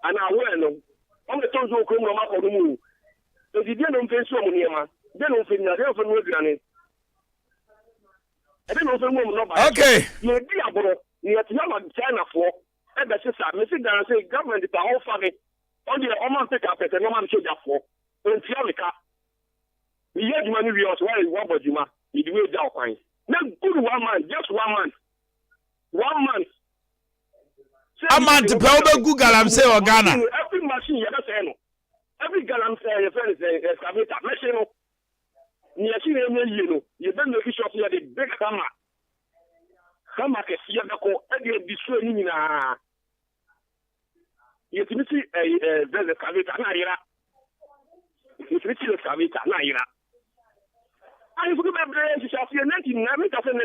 and I wear no. I'm the toes will come up on the moon. If you didn't face so many, then don't feel yourself and work on it. I don't know if okay. You're diablo, you're not China for, and that's just a message that I say government is all funny. Only the Oman pick up at a normal change for. When Fialica, the young money we also wear what about you, you do it down fine. Not good 1 month, just 1 month. 1 month. A month to Pelba Google, I'm saying, or Ghana. Every machine you ever say, every galam say, your friend is a excavator, machine. You see, you don't know if you're the big hammer. Hammer can see a call, and you're destroying. You can see a very excavator, Naira. You can see the excavator, Naira. I forgot my brain to shall see a 19, I mean, nothing,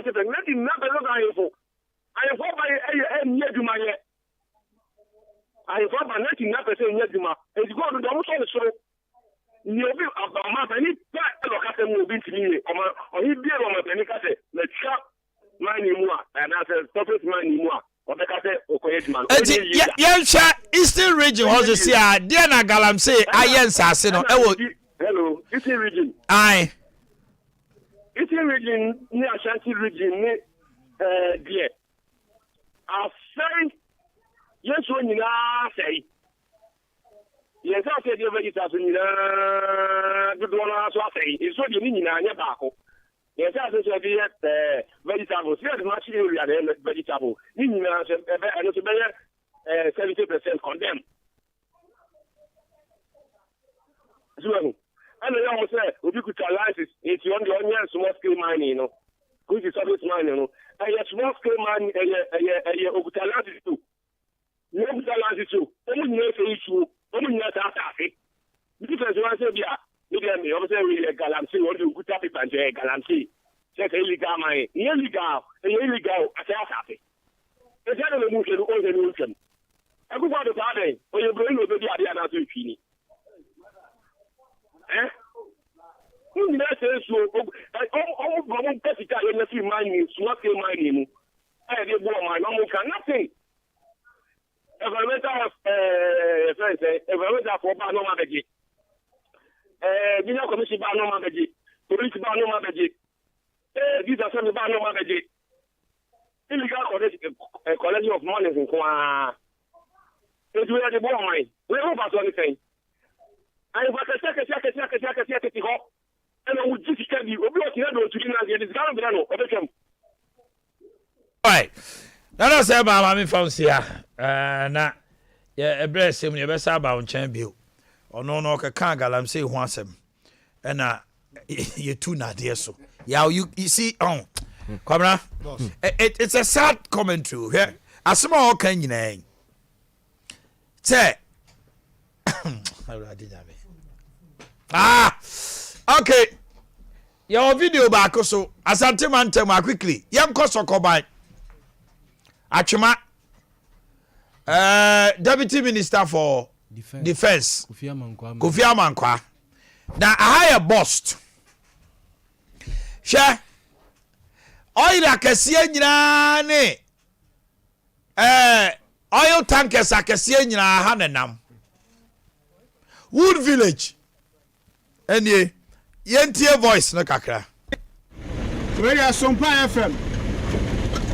never look at you. I have fought by a near to my yet. I have fought by 99% near to my. It's going to the most of the show. You'll be about my penny, but look at them will be to me. Or he did on my penny, let's shop my anymore, and I said, stop it, my anymore. Or the cat, okay, man. Young shot, Eastern region, was the sea, Diana Galam say, I answer, hello, Eastern region. Aye. Eastern region, near Ashanti region, dear. I'll say, yes, when you say, yes, I said, you're very tough, and good one, I say, it's what you mean in your back. Yes, I said, vegetables, yes, much area, vegetable. And it's about 70% condemned. So, and I almost said, if you could realize it's on the onion small scale mining, you know, which is service mining, you know, and your small scale mining, a Ogutalantis too. You have Ogutalantis too. Only no issue, only not after. This is one said, yeah, you get me, obviously, a galamsey, or you could tap it and say, galamsey. Check illegal mine, illegal, I say, happy. It's not a motion, all the motion. I go out of the day, or you're going to be the idea not to finish. Who knows so? All Pessica in the free mining, swat mining. I did my normal can nothing. Environmental friends, environmental for Banoma Beji. Dinner Commission Banoma Beji, Police Banoma Beji. These are some Banoma Beji. Illegal collection of money in Kwa. It's where the bomb mine. We hope that's anything. I was a second, and I would just tell you, all right. Now, I say, Mamma, found here. Now, yeah, a breast him, you best about champion. Or no, can't I'm say once him. And you too not dear so. Yeah, you see, come on. It's a sad commentary here. A small can you name. Say, okay. Your video back so asante man tell me quickly. Yam koso koban. Achuma Deputy Minister for Defense. Kofi Amankwa. Now I hire bust. She oil akese nyina ne oil tankers akese nyina ha nenam. Wood Village. Any yentie voice no kakra. Radio Sompa FM.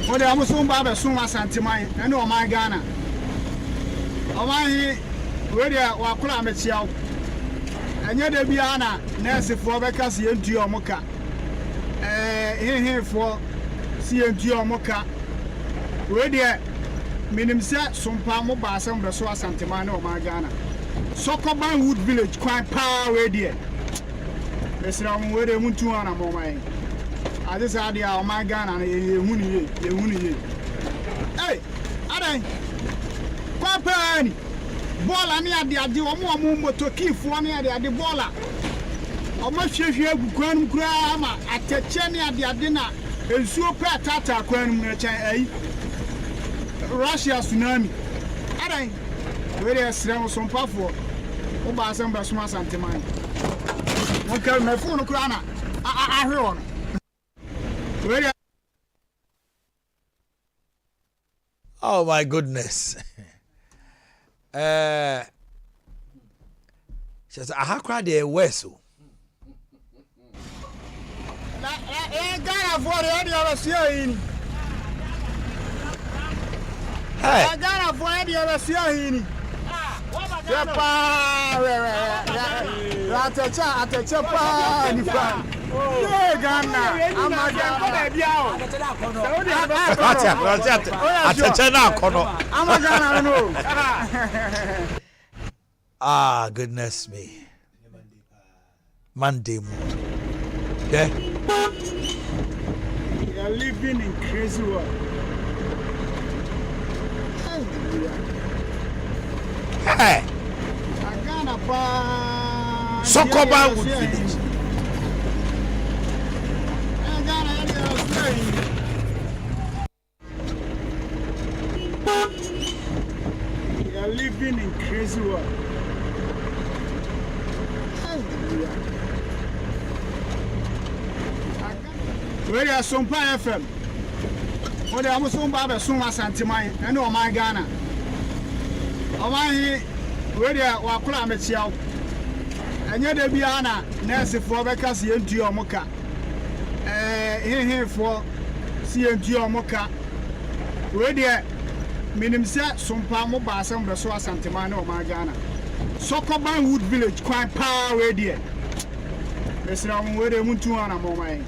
When they are Sompa be Suma Santiman and Oman Ghana. Omanhene radio wa kula mechiaw. Enye de bia na nurse for be ka se yentie omoka. For se yentie omoka. Radio minim se Sompa mo ba asem be so Santiman and Oman Ghana. Sokoban Wood Village kwan pa radio. Mesra mo we de muntu ana mo mai. Ade sa dia o ma Ghana na ye hunu ye. Hey, adan. Kwa pa ni. Bola ni ade o mo motokifo ni ade bola. O ma hwehwe agukwan kura ama ateche ni ade na ensuo pa tata kwan mu na chan ai. Russia tsunami. Adan. We de sra mo sompafo. O ba asem ba suma santeman. Okay, my phone Kurana. I hear on. Oh my goodness. She says, "I cry the Wesso." Ghana for the other in. Hey, Ghana for the other in. Ah, goodness me. Monday mood. Yeah. You are living in crazy world. Hey. Sokoba Wood Village. You are living in crazy world. Where are Sompa FM? What are Sompa Suma Santimai and Oman Ghana? Omanhene where are Wakula Mechiao? And yet, there be Anna, Nancy for Becca's CNT or Moka. Here for CNT or Moka. Where there, Minim set some palm by some of the Soa Santimano or Margana. Sokoban Wood Village, quite power where there. Mr. Ram, where they want to on a moment.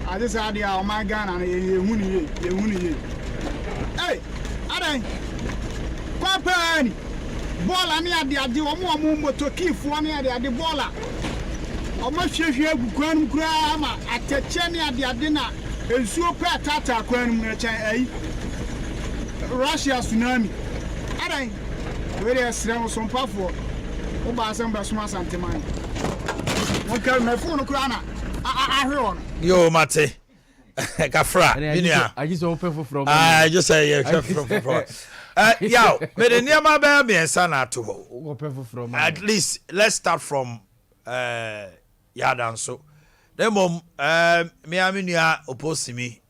I just had the Margana and a Woonie. Hey, Adea Papa. Bola ni ade ade omo moto kifo ni ade ade bola omo hwehwe agukwan kura ama ateche ni ade ade na ensuo pe tata kwan mu echen ayi Russia tsunami adan we dey srem sompafo wo ba asem be soma santeman won ka me phone kura na ahwe on Yo mate Kafra binia I just open from I just say yeah from Yaw, me the niama be miensa na to ho. At least let's start from Yadanso. Then mom me aminua opposite me.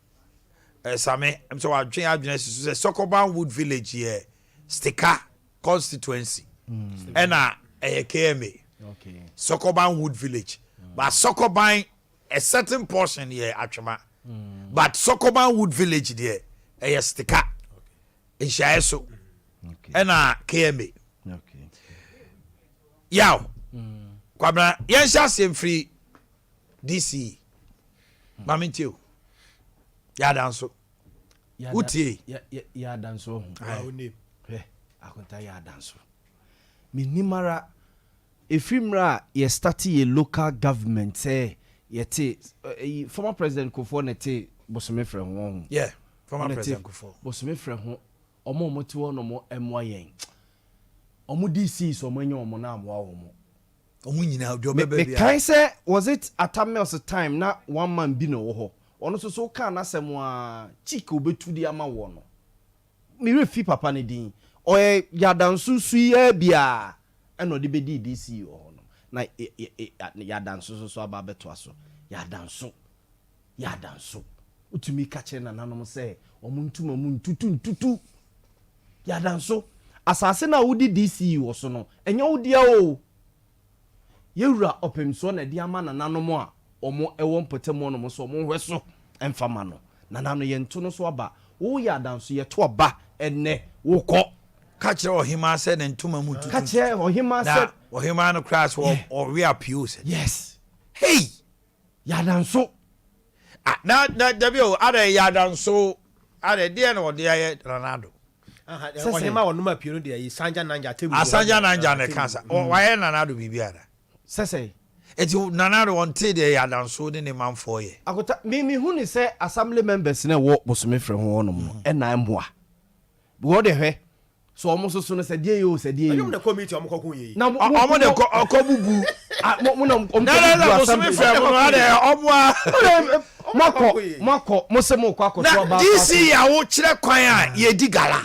Same I'm so adwen say Sokoban Wood Village here. Sticker constituency. And KMA. Okay. Sokoban Wood Village. But Sokoban a certain portion here atwema. But Sokoban Wood Village there a sticker. Inshaeso. Okay. And KMA. Okay. Yaw. Kwabra, yensha sem free DC. Mamintio. Ya danso. Utie. Ya danso. Akonta ya danso. Minimara efimra ye start ye local government say yete former president Kofo nete bosome frɛ ho. Yeah, former president Kofo. Bosome frɛ ho omo moti wo no mo emwa yen. Omo DC so mo nya omo na amwa wo mo. Omo nyina do bebe bia. Can say was it at Amel's time na one man bi no wo ho. Ono so ka na asem a chika obetu di ama wo no. Mi refi papa ne din. Oye yadansu suye bia eno de bedi DC wo no. Na yadansu so aba beto aso. Yadansu. Utumi ka che na nanom say omuntuma muntutu. Yadansu. Asase na wudi DC wo so no. Enye wudi a o. Yewura opemso na di ama na nanom a omo ewo mpotemo no so omo hweso emfama no. Na nano ye nto no so aba. Wo yadansu ye to aba enne wo ko. Ka kire ohima se ne ntuma mu tutu. Ka kire ohima se ohima no crash or we appeals. Yes. Hey, yadansu. Na Adea yadansu. Adea de na ode aye Ronaldo. Ohima wonu ma pio no de Sanja Nanja table. Asanja Nanja ne kansa. Why Ronaldo bibiara. Sese Eti Ronaldo wonte de yadansu de ne manfo ye. Akota me hu ni say assembly members na wo bosome frɛ ho no mo na emboa. Wo de hwe so omo so no say die yo say die yo. Ayom the committee omo kokun ye. Na omo de kobubu. Mo na Na bosome frɛ mo no ade omo mako mo se mo kwa akoto ba. DC ya wo kire kwan a ye di gala.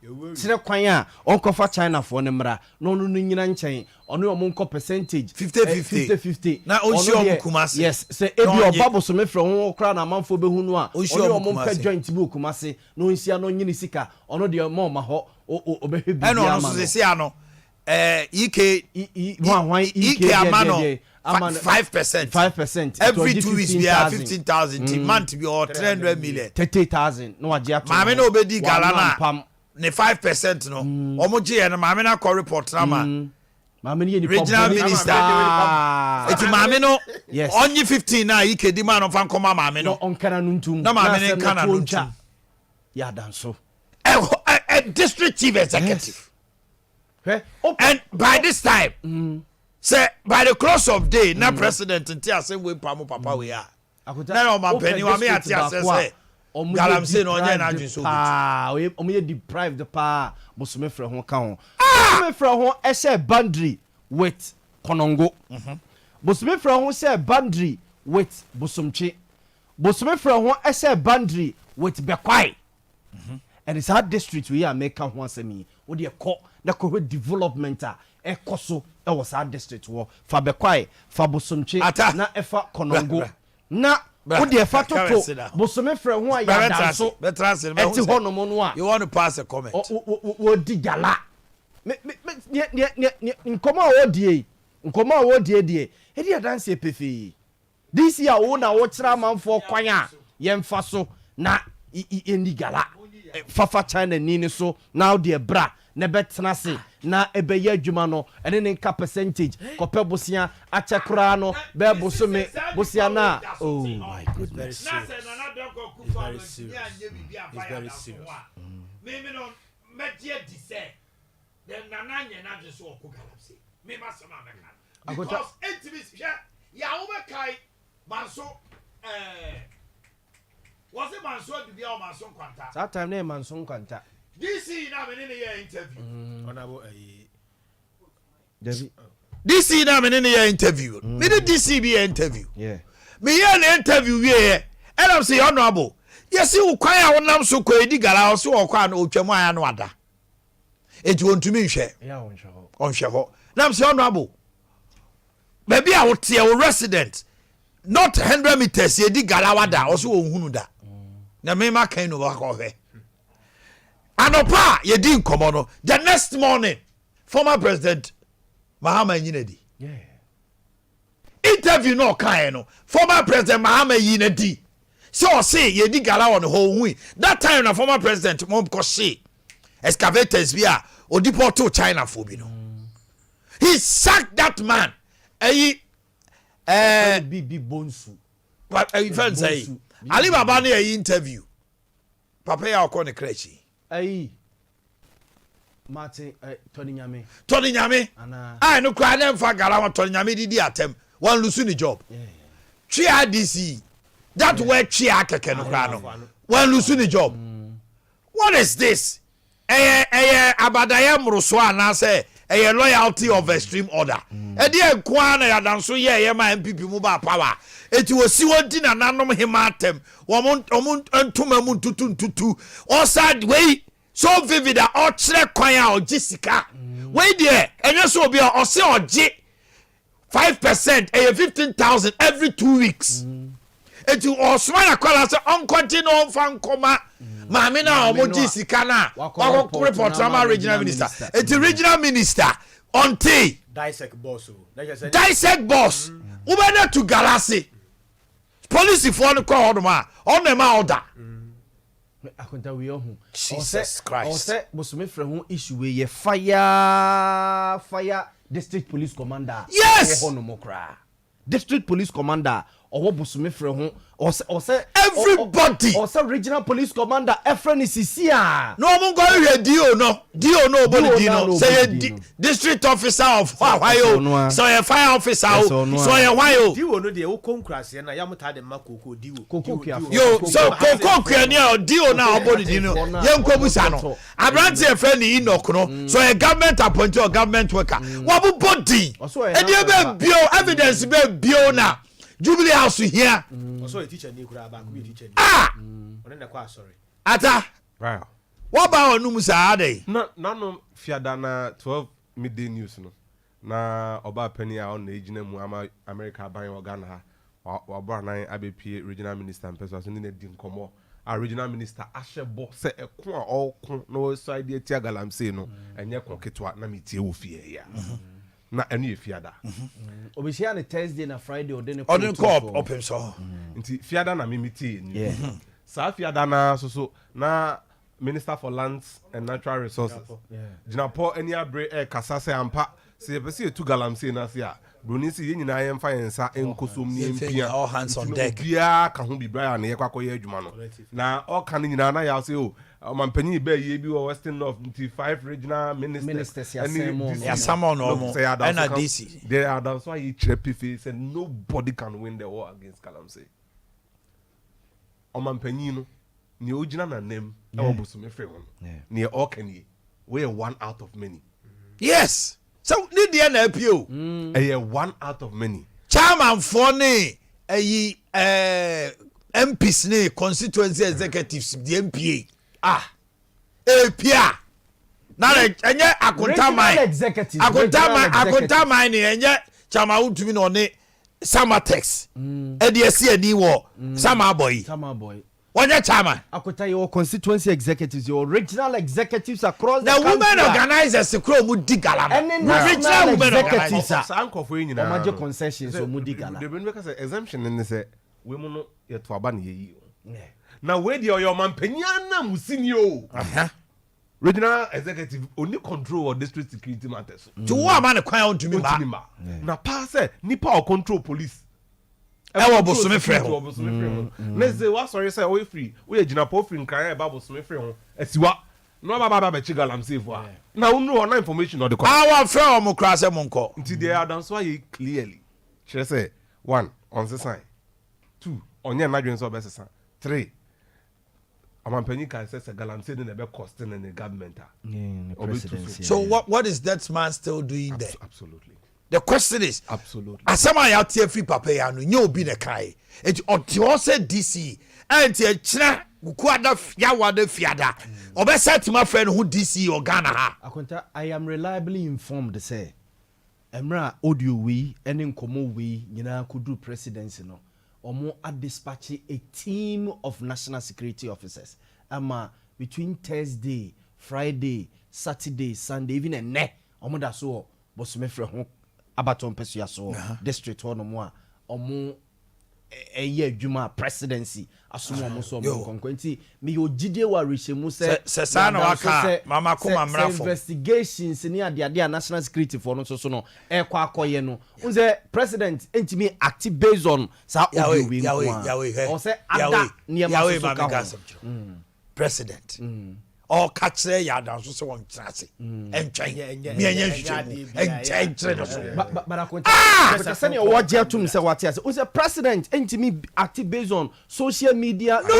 kyerɛ kwan a ɔnkɔfa China for ne mmra no no nyina nkyɛn ɔno ɔmo nkɔ percentage 50-50 na onsi ɔmo kumase yes sɛ ebi ɔba bosome frɛ ho kra na amanfo behu no a ɔno ɔmo mpɛ joint bi kumase no nsia no nyini sika ɔno de ɔmo ma hɔ obɛhwɛ bi ɛno ɔno so se ano EK amano 5% every 2 weeks we are 15,000 month be or 300 million 30,000 no wagia to maame no obedi gala na ne 5% no omo je no maame na call report na ma maame ni regional minister eti maame no only 15 na EK di ma no fan koma maame no onkana nuntum na maame ne kana nuntum ya danso a district chief executive and by this time say by the close of day na president nti ase we pamo papa we a na o ma pani wa me ati ase say galam say no onye na adwin so omo ye deprived pa bosome frɛ ho ka ho bosome frɛ ho ehye boundary with konongo bosome frɛ ho say boundary with bosomtwe bosome frɛ ho ehye boundary with bekwai and it's our district we are make ho asemi wo de kɔ na ko development a ekoso e was our district wo fa bekwai fa bosomtwe na efa konongo na wo de efa toto bosome frɛ ho a ya danso eti honom no a you want to pass a comment wo di gala nkomo a wo die die e di adanse pefe this year wo na wo kyerɛ amanfo kwan a yɛmfa so na endi gala fafa China ni so now the bra ne betena se na ebeye adwuma no ene ne nka percentage kope bosia ache kra no be bosome bosia na oh my goodness na se na na doko kufa no nya anye bibia fa ya me no medie di se den na na nya na dwe so okugalapse me ma sama meka because entimis hwe ya wo be kai manso was it manso bibia o manso kwanta that time na manso kwanta DC na me ne ye interview onabo David DC na me ne ye interview me the DC be interview yeah me ye na interview we and I'm say honorable yes you kwan a wonam so ko edi gala o so wo kwa na otwam aya no ada eti wontumi nhwe yeah onhwe ho na I'm say honorable baby a wote wo resident not 100 meters edi gala wada o so wo hunu da na me ma kan no wa ko hwe anopa ye di nkomo no the next morning former president Mahama Yinedi yeah interview no kan no former president Mahama Yinedi so say ye di gala on ho hu that time na former president mom ko say excavators bia o deport to China for bi no he sacked that man big bonsu but even say Ali Baba na interview papa ya ko ne krechi Martin Tony Nyame I no kwa na mfa gala wa Tony Nyame didi atem one lose ni job twa DC that where twa keke no kwa no one lose ni job what is this abadaya mroso ana say loyalty of extreme order e dey kwa na ya danso ye ma MPP mu ba power eti wosi wodi na nanom hema atem wo ntoma mu tutu all side way so vivid a o kire kwan a o gisika we there enye so obi o se oje 5% 15,000 every 2 weeks eti o sma na kwala se on continue on fan koma maame na o mo gisika na wa report na regional minister eti regional minister onti dissect boss ube na to galasi police for no call hodoma on them order akonta we ohun Jesus Christ o se bosome frɛ ho issue we ye fire district police commander yes district police commander owo bosome frɛ ho o se everybody o se regional police commander efren isisia no mo go hear dio no body dino say district officer of Ohio so a fire officer so a why dio no de wo konkrase na yamuta de makoko dio yo so koko kwani dio na body dino yenkobusa no abrante efren ni Enoch no so a government appointee or government worker wo body e dey be bio evidence be bio na Jubilee House here. Also a teacher ni kura ba ku teacher ni. Ah! One na kwa sorry. Ata. Wow. What about no Musade? No, Fiadana 12 midday news. No, na Oba Penny on the Ejina Muama America buying Ghana. Wabana ABP regional minister and person in the Dinkomo. Our regional minister Ashe Bo say a kwa all no side the Tiagalam say no, and Yakoketwa Namiti Ufia. Na any Fiada. Obishia on a Thursday and a Friday or then Or the co-op open so. Inti Fiada na mimiti. Yeah. Sa Fiada na so na Minister for Lands and Natural Resources. Jinapo any abre kasase ampa. Se pesi tu galamse na sia. Brunisi yin na yem fa yensa enkosom ni empia. All hands on deck. Bia ka ho bibra na ye kwakoye adwuma no. Na all kan nyina na ya se o mampanyi be ye bi Western North 5 regional ministers ya Samon no and a DC. There are that's why he cheppy face and nobody can win the war against Galamse. O mampanyi no ni ogina na nem e wo bosume frɛ ho. Ni all can ye. We are one out of many. Yes. So need the NPO. One out of many. Chairman for ne MPs ne constituency executives the MPA. APA. Na enye akunta mai. Akunta mai ne enye chama utumi no ne Samatex. EDC ani wo Sama boy. Wanya chairman. Akota your constituency executives, your regional executives across the country. The women organizers sekro mu digala. Regional executives anko for nyina. Major concessions so mu digala. The ben say exemption in say we mu no ye to aba na ye yi. Na we dey your man panya na musini o. Regional executive only control of district security matters. To what man kwan on to me ba. Na pa say nipa o control police. Ewo bosume frɛ ho. Let's say what sorry say we free. We agina po free nkran e ba bosume frɛ ho. Asiwa. No ba be chigalam safe wa. Na unu on information on the call. Our frɛ o kra se monko. Nti dey are dance why clearly. She say 1 on the sign. 2 onye na dwen so be sesa. 3 Amampani can say galamse dey be costing in the government. So what is that man still doing there? Absolutely. The question is, absolutely. Asama ya tie free papa ya no nye obi ne kai. Enti o se DC. Enti e kira kuada ya wada fiada. Obe set my friend who DC or Ghana ha. Akonta, I am reliably informed say Emra audio we ene nkomo we nyina kudu presidency no. Omo a dispatch a team of national security officers. Ama between Thursday, Friday, Saturday, Sunday, even a ne. Omo da so bosume frɛ ho abaton pesu so district ho no mo a omo eye adwuma presidency asomo omo so omo konkwenti me ogide wa rehemu se na waka mama koma mrafo investigations ni ade national security for no so no e kwa akoye no unze president entimi active based on sa audio we o se ada niam so ka president or catch ya down so won trase entwen me enye hwehwemu entwen no but akonta say na wo je atum say what say o say president entimi active based on social media no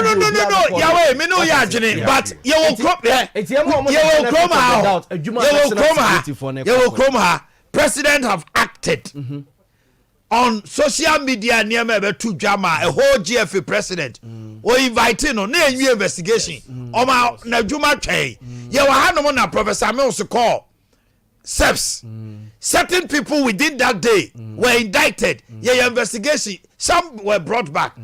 yawe me no ya adwene but ye wo krom ha president have acted on social media near me to drama a whole GFA president or inviting on new investigation o ma na djuma twɛn ye wa hanom na professor Mills call SEPS certain people within that day were indicted ye investigation some were brought back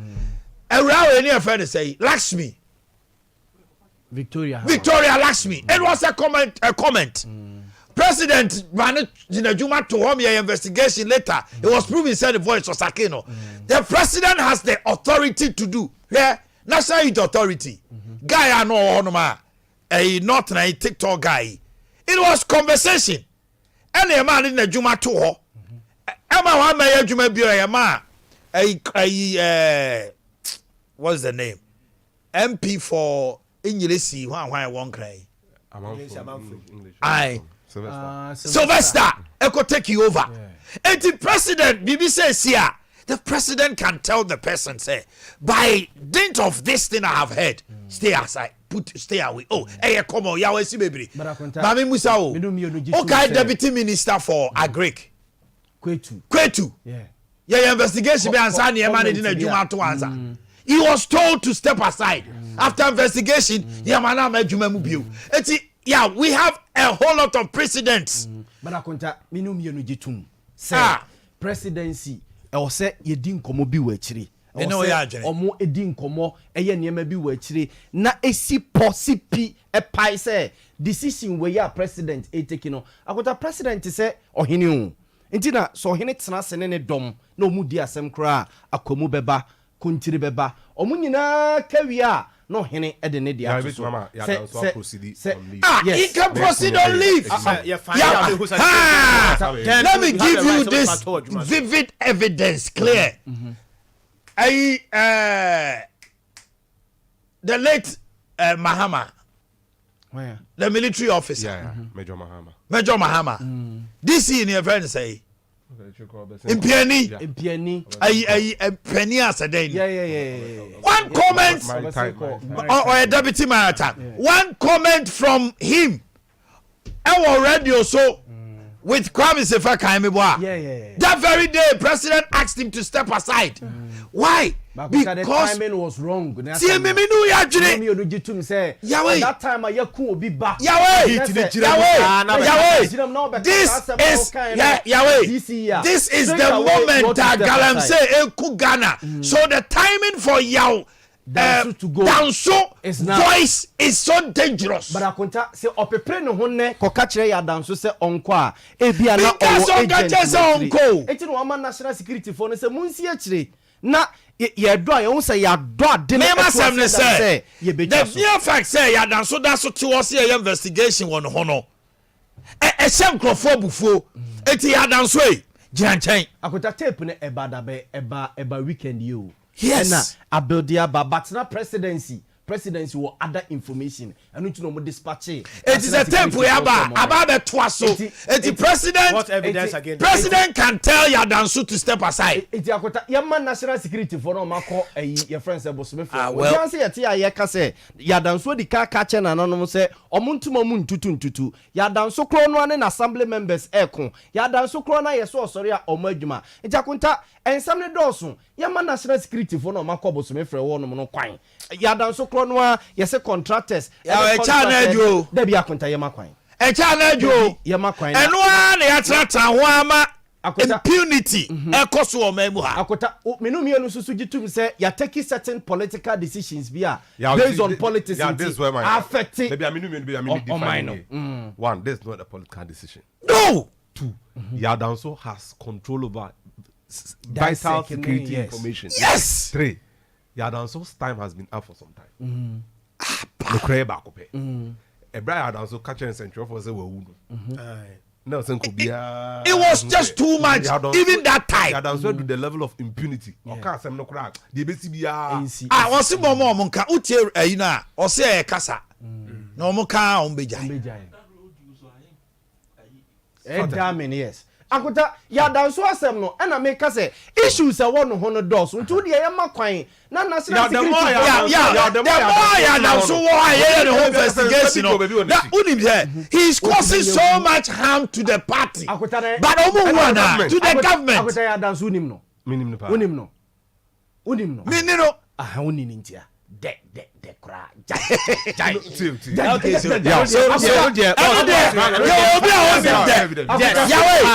around any affair say Lakshmi Victoria Lakshmi it was a comment President Mane Jinajuma to home your investigation later. It was proven said the voice was Sakino. The president has the authority to do. Yeah, national youth authority. Guy I know onoma a not a TikTok guy. It was conversation. Any man in the Juma to ho. Emma one may Juma be a man. What's the name? MP for English. Why won't cry? Sylvester, I could take you over. And the president, Bibi says here, the president can tell the person, say, by dint of this thing I have heard, stay aside, stay away. Oh, hey, come on, Yahweh, see, baby. Mami Musao, okay, deputy minister for Agric. Kwetu. Yeah, investigation be answer near man in a Juma to answer. he was told to step aside. After investigation, Yamana Majuma Mubio. Yeah, we have a whole lot of precedents. But I contact Minum Yanujitum. Sir, presidency, or say you didn't come be wetchy. Or more a din como, a yen may be wetchy. Na a si possipi a pie say decision where your president a taking on. I got a president to say, or he knew. Intina, so he needs nas and any dom, no mudia sem cra, a comu beba, country beba, or munina carrier. No, Henny, at the Nadia. He can proceed on leave. Let me give you this vivid evidence clear. The late Mahama, the military officer, Major Mahama. This in your friend say. In Penny, Penny as a day. One comment, or a deputy maritime. One comment from him. Our radio so with Kwame Sefa Kaimibwa. That very day, President asked him to step aside. Why? Because the timing was wrong. Yahweh. That time I could be back. Yahweh. This is the moment that Galam say Ghana. So the timing for Yaw Danso voice is so dangerous. But I can't say opepre no honne ko kachire ya Danso say onko a ebia na onko. Eti no ama national security for no say munsi akire na ye do a say ya do ade na say the mere fact say ya Danso that so towards your investigation on hono e sem crofo bufo eti ya Danso e gianchen akota tape ne eba dabe eba weekend you. Yes. Abedia but na presidency will other information. And you know mo dispatch it. It is a temple about the twaso. It president. What evidence again? President can tell Yadansu to step aside. It yakota Yaman national security for no mako your friends Bosome. Well, you say yeka say Yadansu di ka catch na no say omuntu tutu. Yadansu kro no na assembly members ekon. Yadansu kro na yeso sorry a omadwuma. It yakunta ensamne doso. Yaman national security for no mako Bosome frɛ wo no kwan. Yadansu kro no yese contractors. Ya chana jo. There be akunta yema kwan. Chana jo. Yema kwan. Eno a na yatrata ho ama impunity. Ekoso o mamu ha. Akota menumi enu susu gitum say ya take certain political decisions bia based on politics. Yeah, this is where my affect. Maybe I define. One, this is not a political decision. No. Two, Yadanso has control over vital security information. Yes. Three, Yadanso's time has been up for some time. It was just too much. Even that time. To the level of impunity. I was monka utie ayina o se kasa. No monka ombeja. Yes. Akota ya Danso asem no na make say issues a won ho no dos ntu de ye makwan na national security ya Danso wo aye the whole investigation that unim here he is causing so much harm to the party but to the government. Akota ya Danso unim no unini ntia de kra jai okay so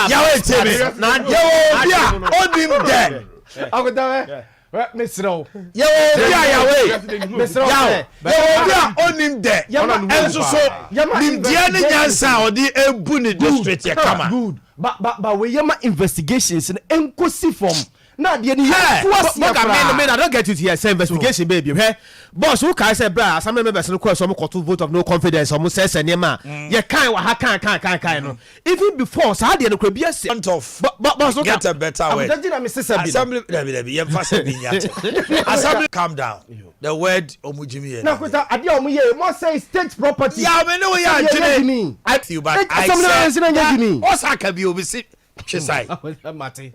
Yahweh tell Mesro. Onim de. Enso so nimdia ne nyansa odi ebu ne district ye kama. Good. But we yama investigations in enkosi form. Na de ni I don't get it here. Say investigation baby. Hey. Boss who can say bra some members no question some vote of no confidence or say nema. Ye kan wa ha kan no. Even before so dey no kra bia say of boss get a better way. Assembly assembly calm down. The word omujimi. Na kweta ade omuye mo say state property. Yeah, me know ya jini. I feel but I say what's akabi obi si chisai.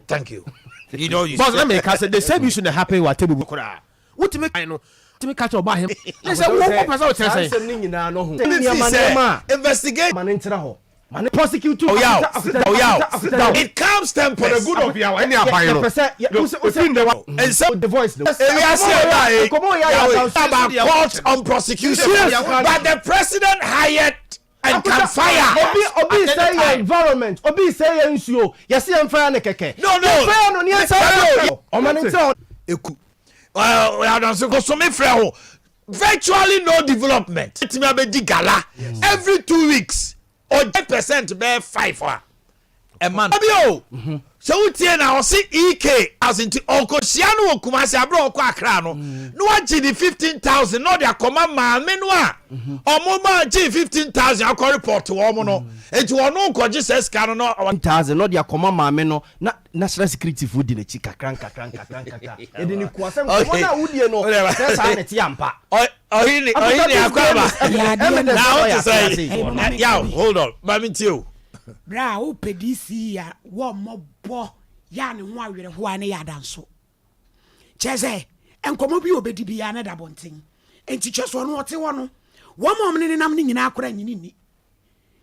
Thank you. You know you boss let me say the same issue that happen with table bukura. What to make I know to make catch about him. They say what person will say. Investigate man ntra ho. Man, prosecute. It comes them For the good of Yaw, any abino. and so the voice. about court on prosecution, but the president hired and can fire. Obi say environment. Obi say nsuo. Yes, am fire ne keke. No. Fire no near say. Omanhene Eku. I don't so so me frɛ ho. Virtually no development. It may be gala every 2 weeks or 10% be 5 a month. So we tie na o see EK as into Okosia no Kumasi abro okọ Accra no. No agi the 15,000 no dia koma maame no a. Omo ma agi 15,000 akọ report wo mo no. Enti wono nkoje seska no 1,000 no dia koma maame no na national security food di na chi kakran. E di ni kuasem ko na wudie no. Se sa na ti ampa. Ohini akwaba. Now to say Yaw, hold on. Mami tio. Bra o pedisi ya wo mobo ya ne ho awere ho ane ya danso cheze enkomo bi obedi bi ya na da bonten enti cheso no ote wo no wo mom ne nam ne nyina akora nyini ni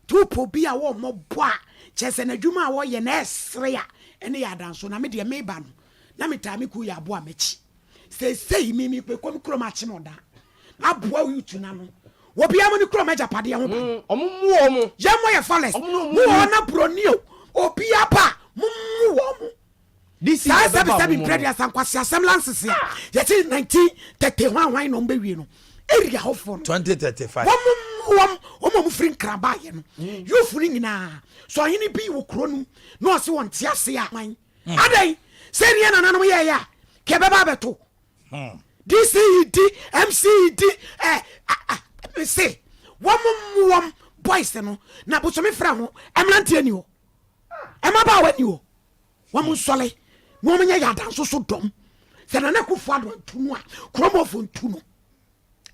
tupo bi a wo mobo a cheze na dwuma a wo ye na esre ya ene ya danso na me de me ba no na me ta me ku ya bo a mechi sei mi pe kom kro ma chi mo da aboa wi tuna no obi amoni kro meja pade ho omo yemo ye fales mu ona bronio obi apa mu this is the previous ankwasi assemblances ya yeti 1931 wan no mbewie no area ho fo 2035 mu frin kraba ye no you furi nyina so hini bi wo kro nu no se won ti ase a man adai se ria na nanom ye ya ke beba beto DCED MCED say one boys no na bo so me fra ho emlantie ni ho emaba wani ho one sole mo menya ya dan so dom se na ku fu ado tunu a kromofo ntunu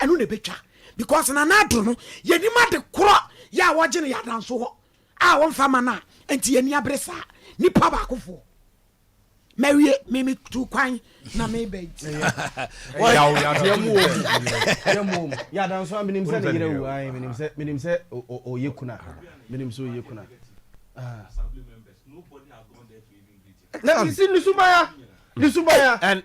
enu ne betwa because na na do no ye ni ma de kro ya wo gine ya dan so ho a won fa ma na enti ye ni abresa ni pa ba kofo Mary, Mimi, two quine, na me bait. Yeah, that's why I'm saying, say, oh, you kuna. Minim so you kuna. Let me see Lusubaya.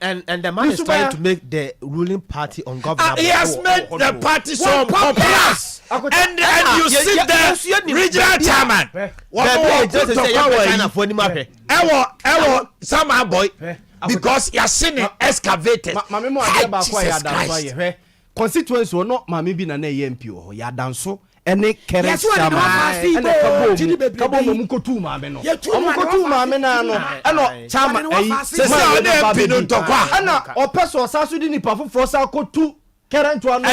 And the man is trying to make the ruling party ungovernable. He has made the party so popular. And you sit there, regional chairman. Ewo, some boy, because you are seen excavated. Constituency or not, Mammy be an AMP, ya danso. Any carrot, Kabo Mukotu Mameno, Mukotu Mameno, Chama, or person Sasudini Pafu for Sako 2 current one.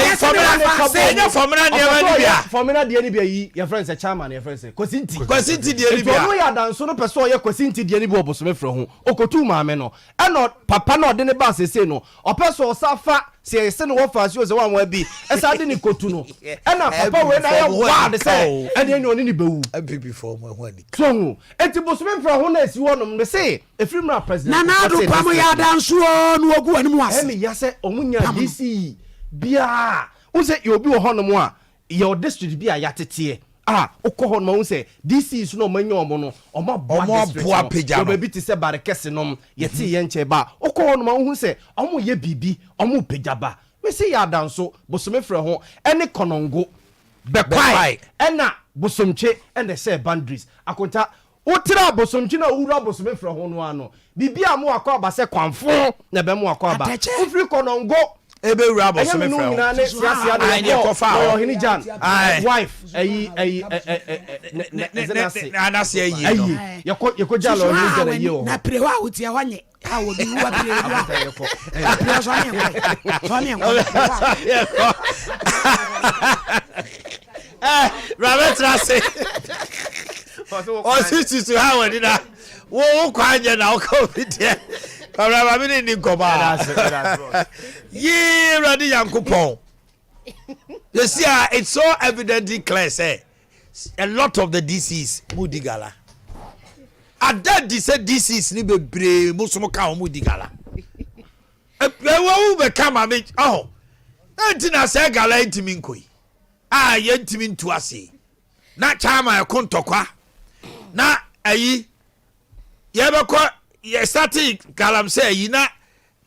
Formula the Anibia, your friends, a chairman, your friends, Cosinti, the Anibia, than so no person, your Cosinti, the Anibo, from whom Okotu Mameno, and not Papa, not the Bass, say no, or person Safa. Say send what fast you as one will be as I didn't go to know. And Papa when I am wild say and then you need boo before my wedding. So and to boss men for honest you want them say if you not president Nana do Pamoya dance no go and was me yase omunya DC bia who say you be honomo your district be a yatete okọ no say this is no manyo no omo boa pejama baby ti say bare kese no yete ye nche ba okọ no hu say omo ye bibi omo pejaba we say ya danso bosome frɛ ho ene konongo bekwai ena bosomche ene say boundaries akonta utira bosomche na owura bosome frɛ ho no ano bibi amu akọ aba say kwanfo na be mu akọ aba ufiri konongo ebe wura bosome frɛ ho Omanhene Jan wife anase ayi yeko jalo ni jere yi o na prewa utia wanye ha wo bi wa prewa so me Robert Rase o sisi ha woni na wo kwanye na o ko bitie Baba mi ni nkoba. Ye ready yankopon. You see, it's so evidently clear, say, a lot of the DCs mudigala. At that DCs ni be brave, musumo ka mudigala. Ewa be come me oh. Entina say gala intimi nkoi. Yentimi ntu ase. na chama ekontokwa na ayi yebekọ ye starting galamsey yi na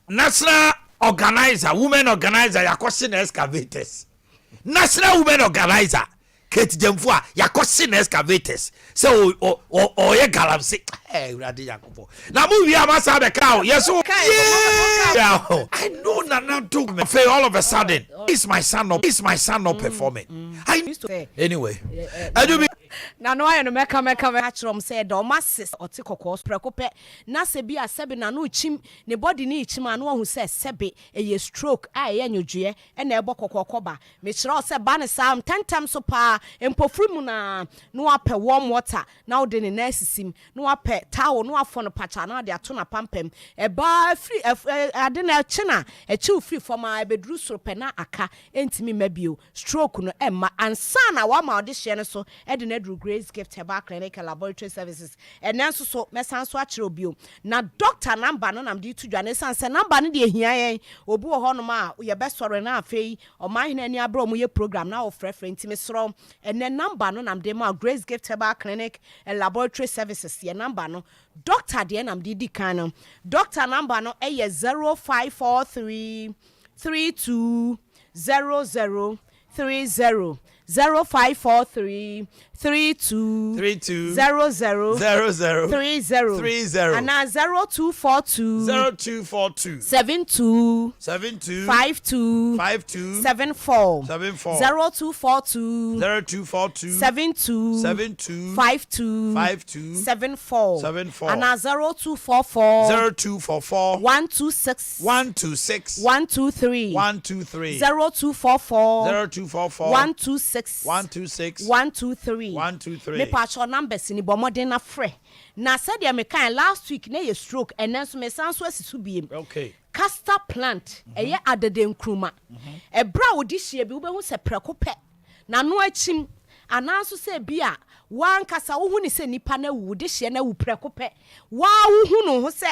national organizer women organizer yakosi na excavators national women organizer Kate Jemfua yakosi na excavators so o ye galamsey urade yakopo na mu wi amasa be ka yes I know Nana do me fail all of a sudden is my son not performing I used to anyway I do na no ayo no meka achrom say do masis oti kokos prekope na se bi asebe na no chim ne body ni chim anu ohu say sebe eye stroke a ye nyodwe e na ebo kokokoba me kire say ba ne sam tentem so pa empofru mu na no apɛ warm water na ode ne nasisim no apɛ towel no afɔ no pacha na de ato na pampem e ba free ade na china e chiw free for ma ebedru soro pɛ na aka entimi mabio stroke no emma ansa na wa ma ode hye ne so e de na Grace Gift Herbal Clinic and Laboratory Services and then so mesan so achiro bio na doctor number no nam di to dwane san se number no de hia yen obi wo ho no ma ye be sore na afei Omanhene Yaw abro mo ye program na of reference me soro and then number no nam de ma Grace Gift Herbal Clinic and Laboratory Services ye number no doctor de nam di kan no doctor number no e 0543 32 0030 0543 32 00 30 and 0242 72 52 74 0242 72 52 74 and 0244 126 123 0244 126 123 me patch numbers ni bomodin na frɛ na said ya me kan last week na ye stroke and then so me sanso asisu biem okay castor plant eye adede nkruma e bra odi hie bi wo be hu se preko pɛ na no achim ananso se bia wan kasa wo hu ni se nipa na wu de hie na wu preko pɛ wa wo hu no ho se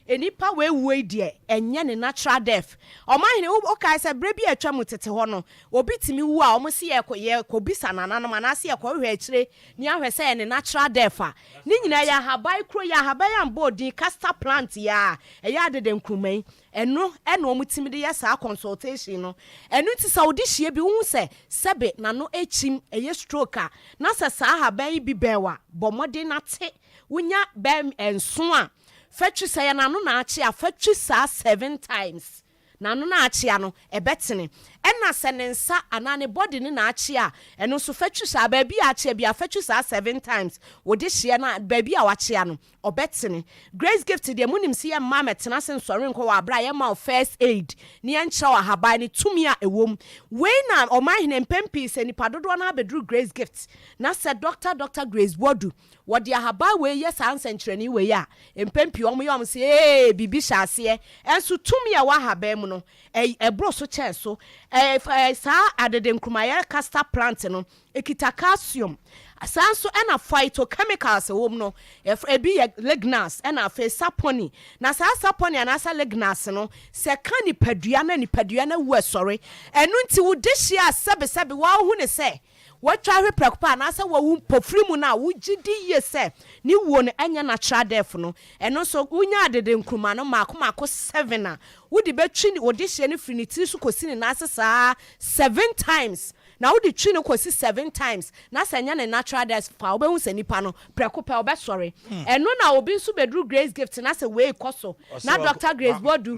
enipa we wu de enye ne natural death Omanhene wo kai se bre bi atwa mutete ho no obi timi wu a omo se ye ko bisa nananom na se ye ko hwe akire ni ahwe se ne natural death a ni nyina ya habai kro ya habai ambo din castor plant ya eya de nkrumai eno omo timi de ya sa consultation no eno ti sa odi hie bi wu se sebe na no echim eye stroke a na se sa habai bi bewa bomodin na te wunya bem enso a fetri say na no na achi a fetri sa 7 times na no na achi ano ebetene ena se ne nsa anane body ni na achi a eno so fetri sa ba bi achi bia fetri sa 7 times wodi hye na ba bi a wachi ano obetene Grace Gift de munim se ye ma metena se nsore nko wa bra ye ma first aid ni encha wa haba ni tumi a ewom we na Omanhene mpempi se ni padodo na bedru Grace Gift na se Dr. Grace Wodu wodi ahaba we yes answer nkyereni we ya empempi omyom se bibi hyase enso tumi a wa haba mu no ebro so chair so sa adede nkrumaya castor plant no ekita calcium asanso ena phytochemicals wom no ebi lignas ena fe saponi na sa saponi anasa lignas no se kan ni padua na wu asore enu nti wo dehia sebe wa hu ne se watwa hwe prekopa na se wo pofri mu na wo gidi ye se ni wo ne anya natural death no eno so unya adede nkruma no mako 7 a wo di betwi ni wo dehia ni firi ni tiri so kosi ni na asesa 7 times na wo di twi no kosi 7 times na sanya ne natural death fa wo be hu se nipa no prekopa obe sore eno na obi nso bedru Grace Gift na se we koso na Dr. Grace Bodu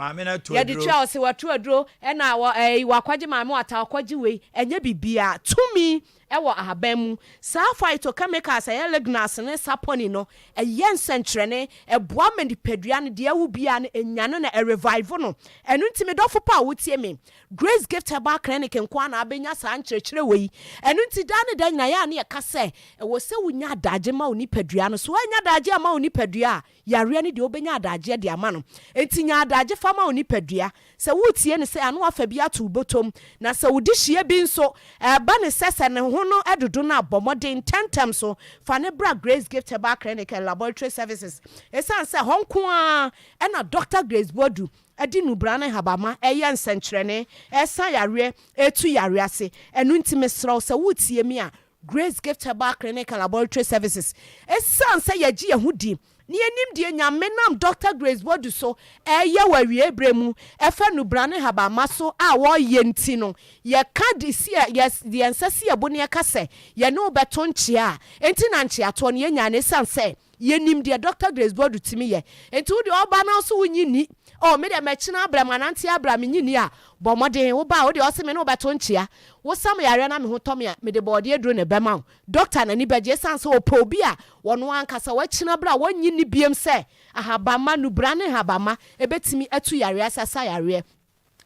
ye di twa o se watu aduro na wa kwaje maame wata kwaje we enye bibia tumi ewo ahabamu sa phytochemicals lignas ne saponi no yensentrene eboa manipadua ne de awu bia ne enyane na revive no enu ntimi dofo pa wotie me Grace Gift Herbal Clinic nkwa na abenya sa nkyerkyere we enu nti da ne da nyina ya ne ka se ewo se wunya adaje ma oni padua no so anya adaje ma oni padua yare ne de obenya adaje de ama no enti nya adaje fa ma oni padua se wotie ne se anu afa bia to botom na se wodi hie bi nso ba ne sese ne ho no edodo na bomodin tentam so fa ne bra Grace Gift Herbal Clinic and Laboratory Services esan se honko a na Dr. Grace Bodu edi nubrane habama eye nsenkyerene esa yare etu yare ase enu ntime sraw se wotie mi a Grace Gift Herbal Clinic and Laboratory Services. Esan say ye gi ehudi. Ni enim die nyame nam Dr. Grace Bodu so eye wawie bremu efa nu brane haba maso a wo ye nti no ye ka disi yes the ensese ebo ne ka se ye no beto nchia enti na nchia to ne nya ne san se ye nim die Dr. Grace Bodu timi ye enti wo de oba na so wunyi ni o me de machina abram anante abram nyini a bo modern wo ba wo de ose me no beto nchia wo sam yare na me ho tom ya me de bode edro ne bema doctor na ni beje san so opo bi a wono ankasa wa china bra wanyi ni biem se ahabama nu brane habama ebetimi atu yare asasa yare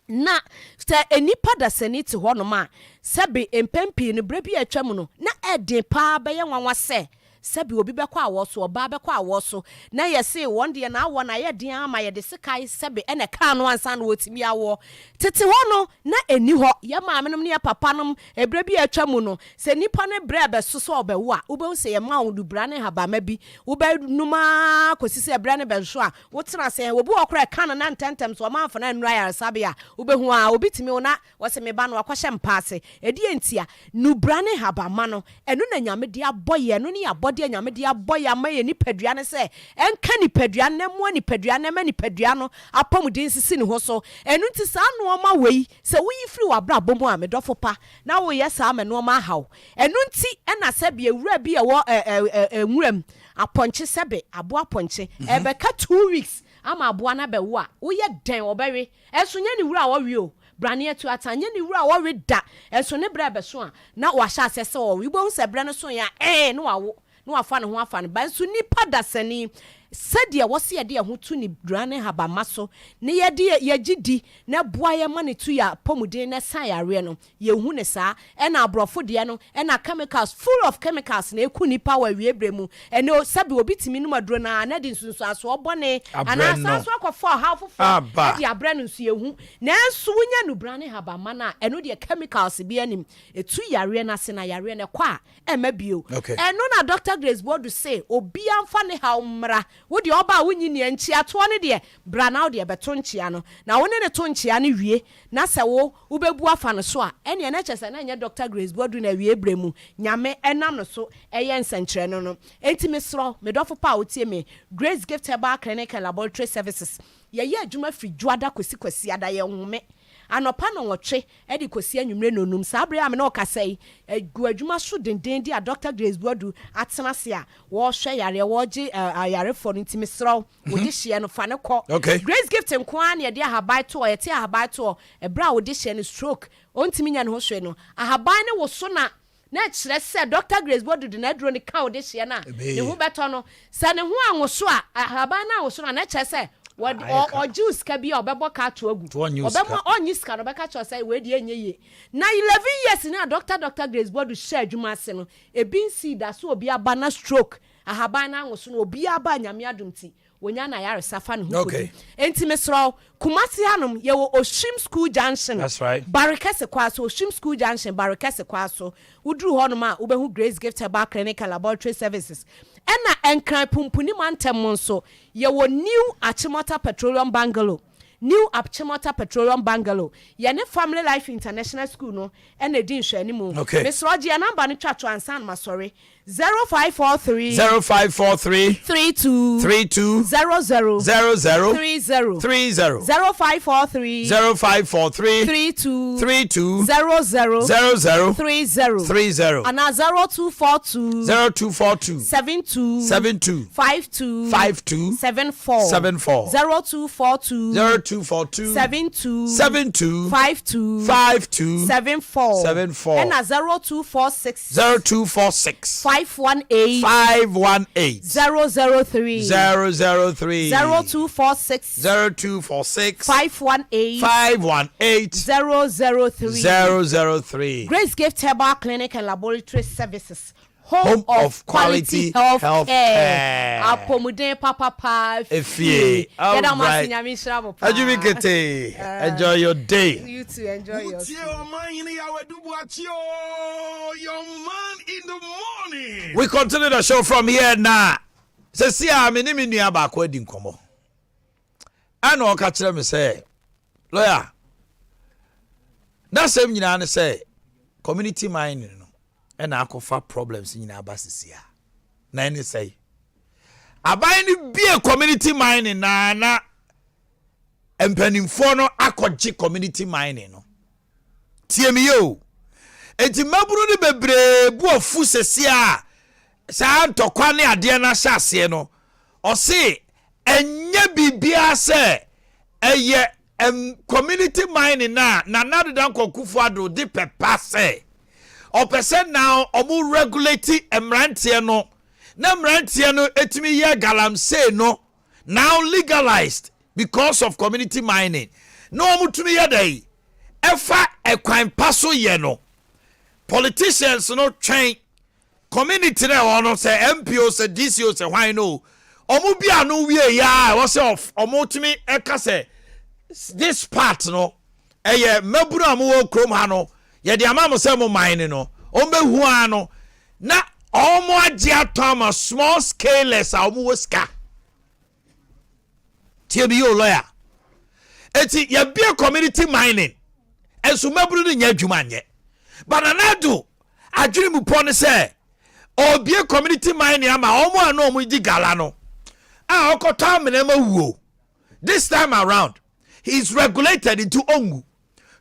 na sta enipa da saniti ho no ma sebe empempi ne bra bi atwam no na eden pa be ye nwanwa se sebi obi bekwa awoso oba bekwa awoso na yesi one day na awo na ye den ama ye de sekai sebi ene ka no ansa na wotimi awo tete ho no na eni ho ye maamenom ne ye papanom ebre bi atwa no se nipa ne bre be soso obewo a ube se ye ma wodu bra ne habama bi ube numa kosisi ebre ne be so a wotena se obi okra ka no na ntentem so ma afana nura ya sabia ube hu a obi timi ona wose me ba no akwahye mpaase edi entia nu bra ne habama no enu na nyame de aboye no ne abo de nyame de aboya ma ye ni padua ne se enka ni padua ne mo ni padua ne ma ni padua no apomuden sisi ni ho so enu nti sa no ma wei se wo yi firi wabra bomu a medofo pa na wo ye sa me no ma haw enu nti na se be ewura bi e wo enwuram aponche sebe abo aponche ebe ka 2 weeks ama abo na be wo a wo ye den obewe enso nya ni wura wo wi o brane etu atanye ni wura wo reda enso ne bra be so a na wa sha asese wo wi bo se bra no so ya no wawo no afa ne ho afa ne ba nso nipa dasani sadia wose ye de ho tu ni brane habama so ne ye de ye gidi na boa ye ma ne tu ya pomuden na san yare no ye hu ne saa e na abrofo de no e na chemicals full of chemicals na eku nipa wa wie bremu e no sabi obi timi no maduro na na de nsunsu aso obone ana asanso akofo half of e de abre no nsu ye hu na nsu nya no brane habama na e no de chemicals bi anim etu yare na se na yare ne kwa e ma bio e no na Dr. Grace Bodu say obi amfa ne ha umra wodi oba wunyi ne nchi ato ne de bra na de beto nchia no na woni ne to nchia ne wie na se wo ubebu afa no so a ene na chese na nya Dr. Grace Bodu na wie bremu nyame enam no so eye nsankyere no no enti mesro medofo pa otie me Grace Gift Herbal Clinic and Laboratory Services ye adwuma firi juada kwasi ada ye nwome anopa no wotwe e di kosi anwumre nonum sabre am na okasai egu adwuma so denden di a Dr. Grace Bodu atena se a wo hwe yare wo gi yare for ntimi sraw wo di hye no fa ne ko Grace Gift nko an ye di ahabai to ye ti ahabai to e bra wo di hye no stroke ontimi nya no ho hwe no ahabai ne wo so na kire se Dr. Grace Bodu de na dro ne ka wo di hye na ne ho beto no se ne ho anwo a ahabai na wo so na kire se what or juice ka bia obebo ka to agu obemo onyis ka no be ka cho say we die enye na 11 years na Dr. Grace Bodu share adwuma ase no ebin see da so obi aba na stroke ahaban na anwo so no obi aba nyame adumti wonya na yare safa ne hu enti mesro Kumasi hanum ye wo Oshim School Junction. That's right. Barakese kwaso Oshim School Junction Barakese kwaso. Udru honum a ubehu Grace Gift Herbal Clinic and Laboratory Services. Ena enkran pumpuni mantem so ye wo New Achimota Petroleum Bungalow. New Achimota Petroleum Bungalow. Ye ne Family Life International School no ena din hwe animu. Miss Roger ya number ni twatwo ansan ma sorry. 0543 32 00 30 0543 32 00 30 and 0242 72 52 74 0242 72 52 74 and 0246 518 003 0246 518 003 Grace Gift Herbal Clinic and Laboratory Services. Home of quality health care. Apomuden papa Efie. All right. Enjoy your day. You too. Enjoy your day. Omanhene Yaw your man in the morning. We continue the show from here now. Say, see, I'm in the near back wedding. Come on. I know, catch them say, lawyer. That's same you say, community mining. ɛna akɔfa problems nyina aba sisia na ɛne sɛ aban ni bie community mining na mpanimfoɔ no akɔgye community mining no tie me yo enti maburu ni bebree bu ofu sesia saa ntɔkwa ne adeɛ na hyɛ aseɛ no ɔse ɛnyɛ bibia sɛ ɛyɛ community mining na nadeda nkɔkufo ado de pepa sɛ ɔpɛsɛ now ɔmo regulate mmranteɛ no na mmranteɛ no etimi yɛ galamsey no now legalized because of community mining no ɔmo tumi yɛ dɛ ɛfa ɛkwan pa so yɛ no politicians no twɛn community na ɛwɔ no sɛ MPO sɛ DCO sɛ hwan no ɔmo bi ano wie ya wɔsɛ ɔmo tumi ɛka sɛ this part no ɛyɛ maburu a mo wɔ krom ha no yɛde ama mo sɛ mo mine no ɔmbɛhu a no na ɔmo agye atɔ ma small scalers a ɔmo wɔ sika tie bi yo lawyer eti yɛbie community mining ɛnso maburu no nyɛ adwuma nyɛ bananado adwene mu pɔ ne sɛ ɔbie community mining ama ɔmo a no ɔmo di gala no a ɔkɔtɔ amenema wuo this time around he is regulated into ongu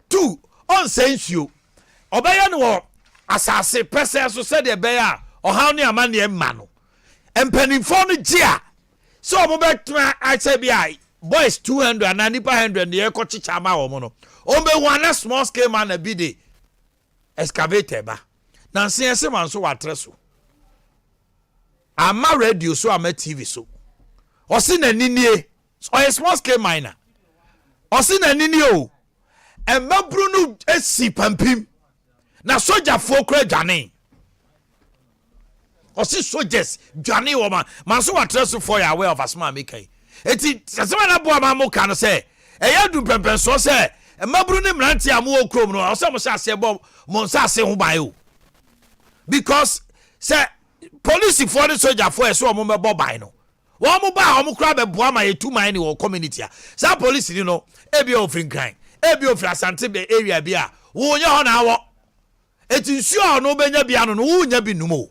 2 on sensuo ɔbɛyɛ no wɔ asase pɛsɛ so sɛdeɛ ɛbɛyɛ a ɔhaw ne amanneɛ mma no mpanimfoɔ no gye a sɛ ɔmo bɛtena akyɛ bi a boys 200 anaa nipa 100 deɛ ɛkɔkyekyɛ ama wɔ mo no ɔmbɛhu ana small scale man na bi de excavator ba nansi ɛsɛ man so watrɛ so ama radio so ama TV so ɔsi na ninie ɔyɛ small scale miner ɔsi na ninie o ɛmaburu no esi pampim na sojafoɔ kura dwane ɔsi soldiers dwane wɔ man so watrɛ so for your way of asma making eti sɛsɛma na boa ma mo ka no sɛ ɛyɛ du pɛmpɛn so sɛ maburu ne mranti amu okrom no ɔsɛ mo hyɛ ase bɔ mo nsa ase ho ban o because sɛ police for the soldier for ɛso ɔmo mɛbɔ ban no wɔn mo ba ɔmo kura bɛ boa ma yɛtu man ni wɔ community a saa police ni no ebi ofin kran ebi ofin asante be area bi a wo nya hɔ na awɔ eti nsuo a ɔno bɛnya bia no wo nya bi numo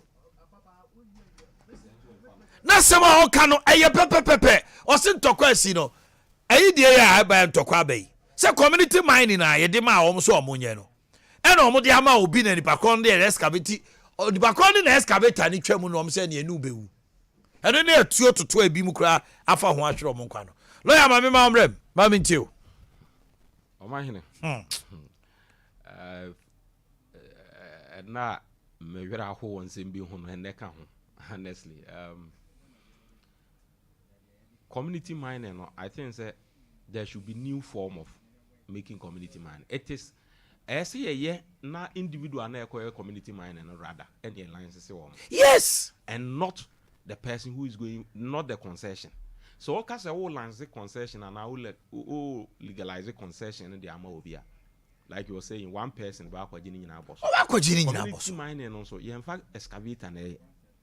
na sɛm a ɔka no ɛyɛ pɛpɛpɛpɛ ɔse ntɔkwa asi no ɛyi deɛ yɛ a ɛbɛyɛ ntɔkwa abɛyi sɛ community mining a yɛde ma a ɔmo so ɔmo nyɛ no ɛna ɔmo de ama obi na nipa kɔn de excavate nipa kɔn na excavator ni twɛ mu no ɔmo sɛ ne enu bɛwu ɛno ne atuo toto ebi mu kora afa ho ahwerɛ ɔmo nkwa no lawyer ma me ma ɔmrɛm ma me ntio Omanhene na mewera ho won nsɛm bi ho no ɛnɛ ka ho honestly community mining no I think say there should be new form of making community mining. It is as na individual na community mining rather any alliance yes and not the person who is going, not the concession. So okay say all lance concession and now legalize the concession in the amobia. Like you were saying, one person back in our boss. Community mining also you in fact excavate and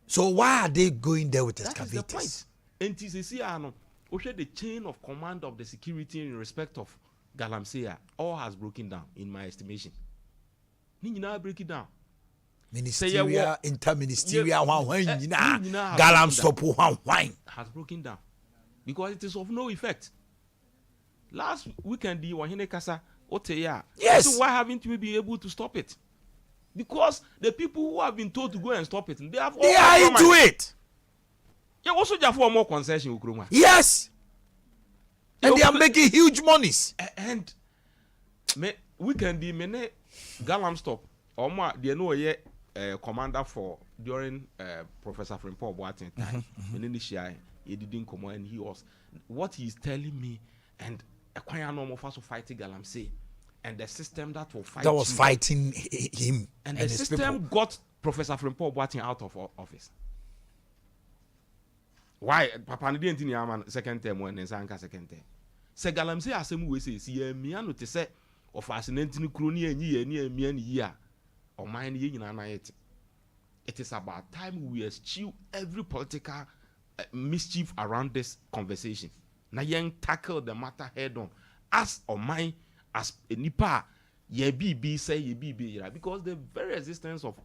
so why are they going there with excavators? NTCC ano the chain of command of the security in respect of Galamsey all has broken down in my estimation. Nina break it down. Ministerial, interministerial, Galam stop one has broken down because it is of no effect. Last weekend, the Omanhene Kasa Oteya. Yes. So why haven't we been able to stop it? Because the people who have been told to go and stop it, they are into it. Yeah, also just for more concession, Ukruma. Yes. And they are making huge monies. And we can be many Galam stop. Or more, they know a commander for during Professor Frimpong Boakye time. And in the Shire, he didn't come and he was what he's telling me and a quite normal for fighting Galamsey and the system that will fight that was fighting him and the system people. Got Professor Frimpong Boakye out of office. Why Papa didn't in second term when Sanka second term. Se Galamsey asemu we say si miano te se of fascinating crony and year or mine yet. It is about time we eschew every political mischief around this conversation. Na young tackle the matter head on. As or mine as a nipa ye be say ye be because the very existence of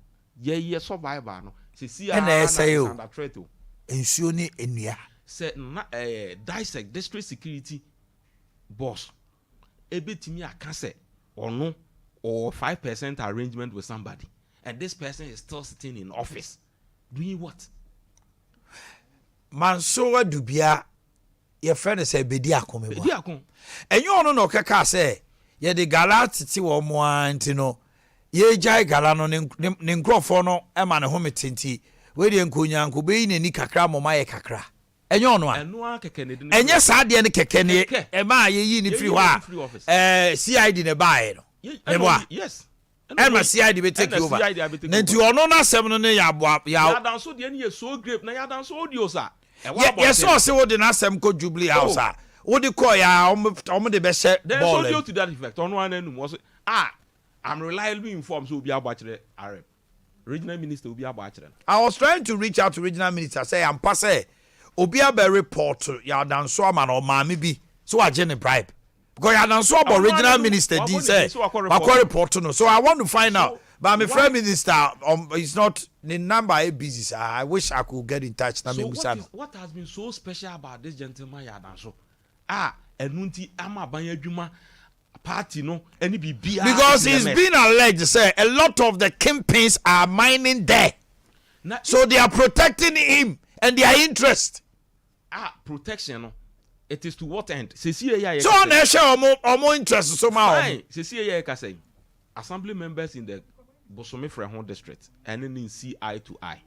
ye survivor no se si na say o under threat o ensuo ni enua say na dissect district security boss ebetimi aka say ono or 5% arrangement with somebody and this person is still sitting in office doing what manso adubia your friend say bedi akome bo bedi akon enyo ono no keka say ye de gala titi wo mo anti no ye jai gala no ne nkrofo no e ma ne ho metenti we de nkonya nko be yi ne ni kakra mo ma ye kakra enyo ono a enye sa de ne keke ne e ma ye yi ni free ho a CID ne bae no yes and my CID be take over nti ono na sem no ne ya dan so de ne so grape na ya dan so audio sa yes so say wo de na sem ko Jubilee House a wo de call ya om de be share ball so to that effect ono ananum was I'm reliably informed so obi abachire Arab regional minister obi abachire I was trying to reach out to regional minister say am pass obi abe report ya dan so ama no ma me bi so agene bribe because ya dan so about regional minister di say akwa report no so I want to find out but my friend minister is not the number is busy sir. I wish I could get in touch na me what has been so special about this gentleman ya dan so enunti ama ban adwuma party no any bibia because he's been alleged say a lot of the kingpins are mining there so they are protecting him and their interest protection no it is to what end se see ya so na share omo interest so ma se see ya ka say assembly members in the Bosome Frehon district and in see eye to eye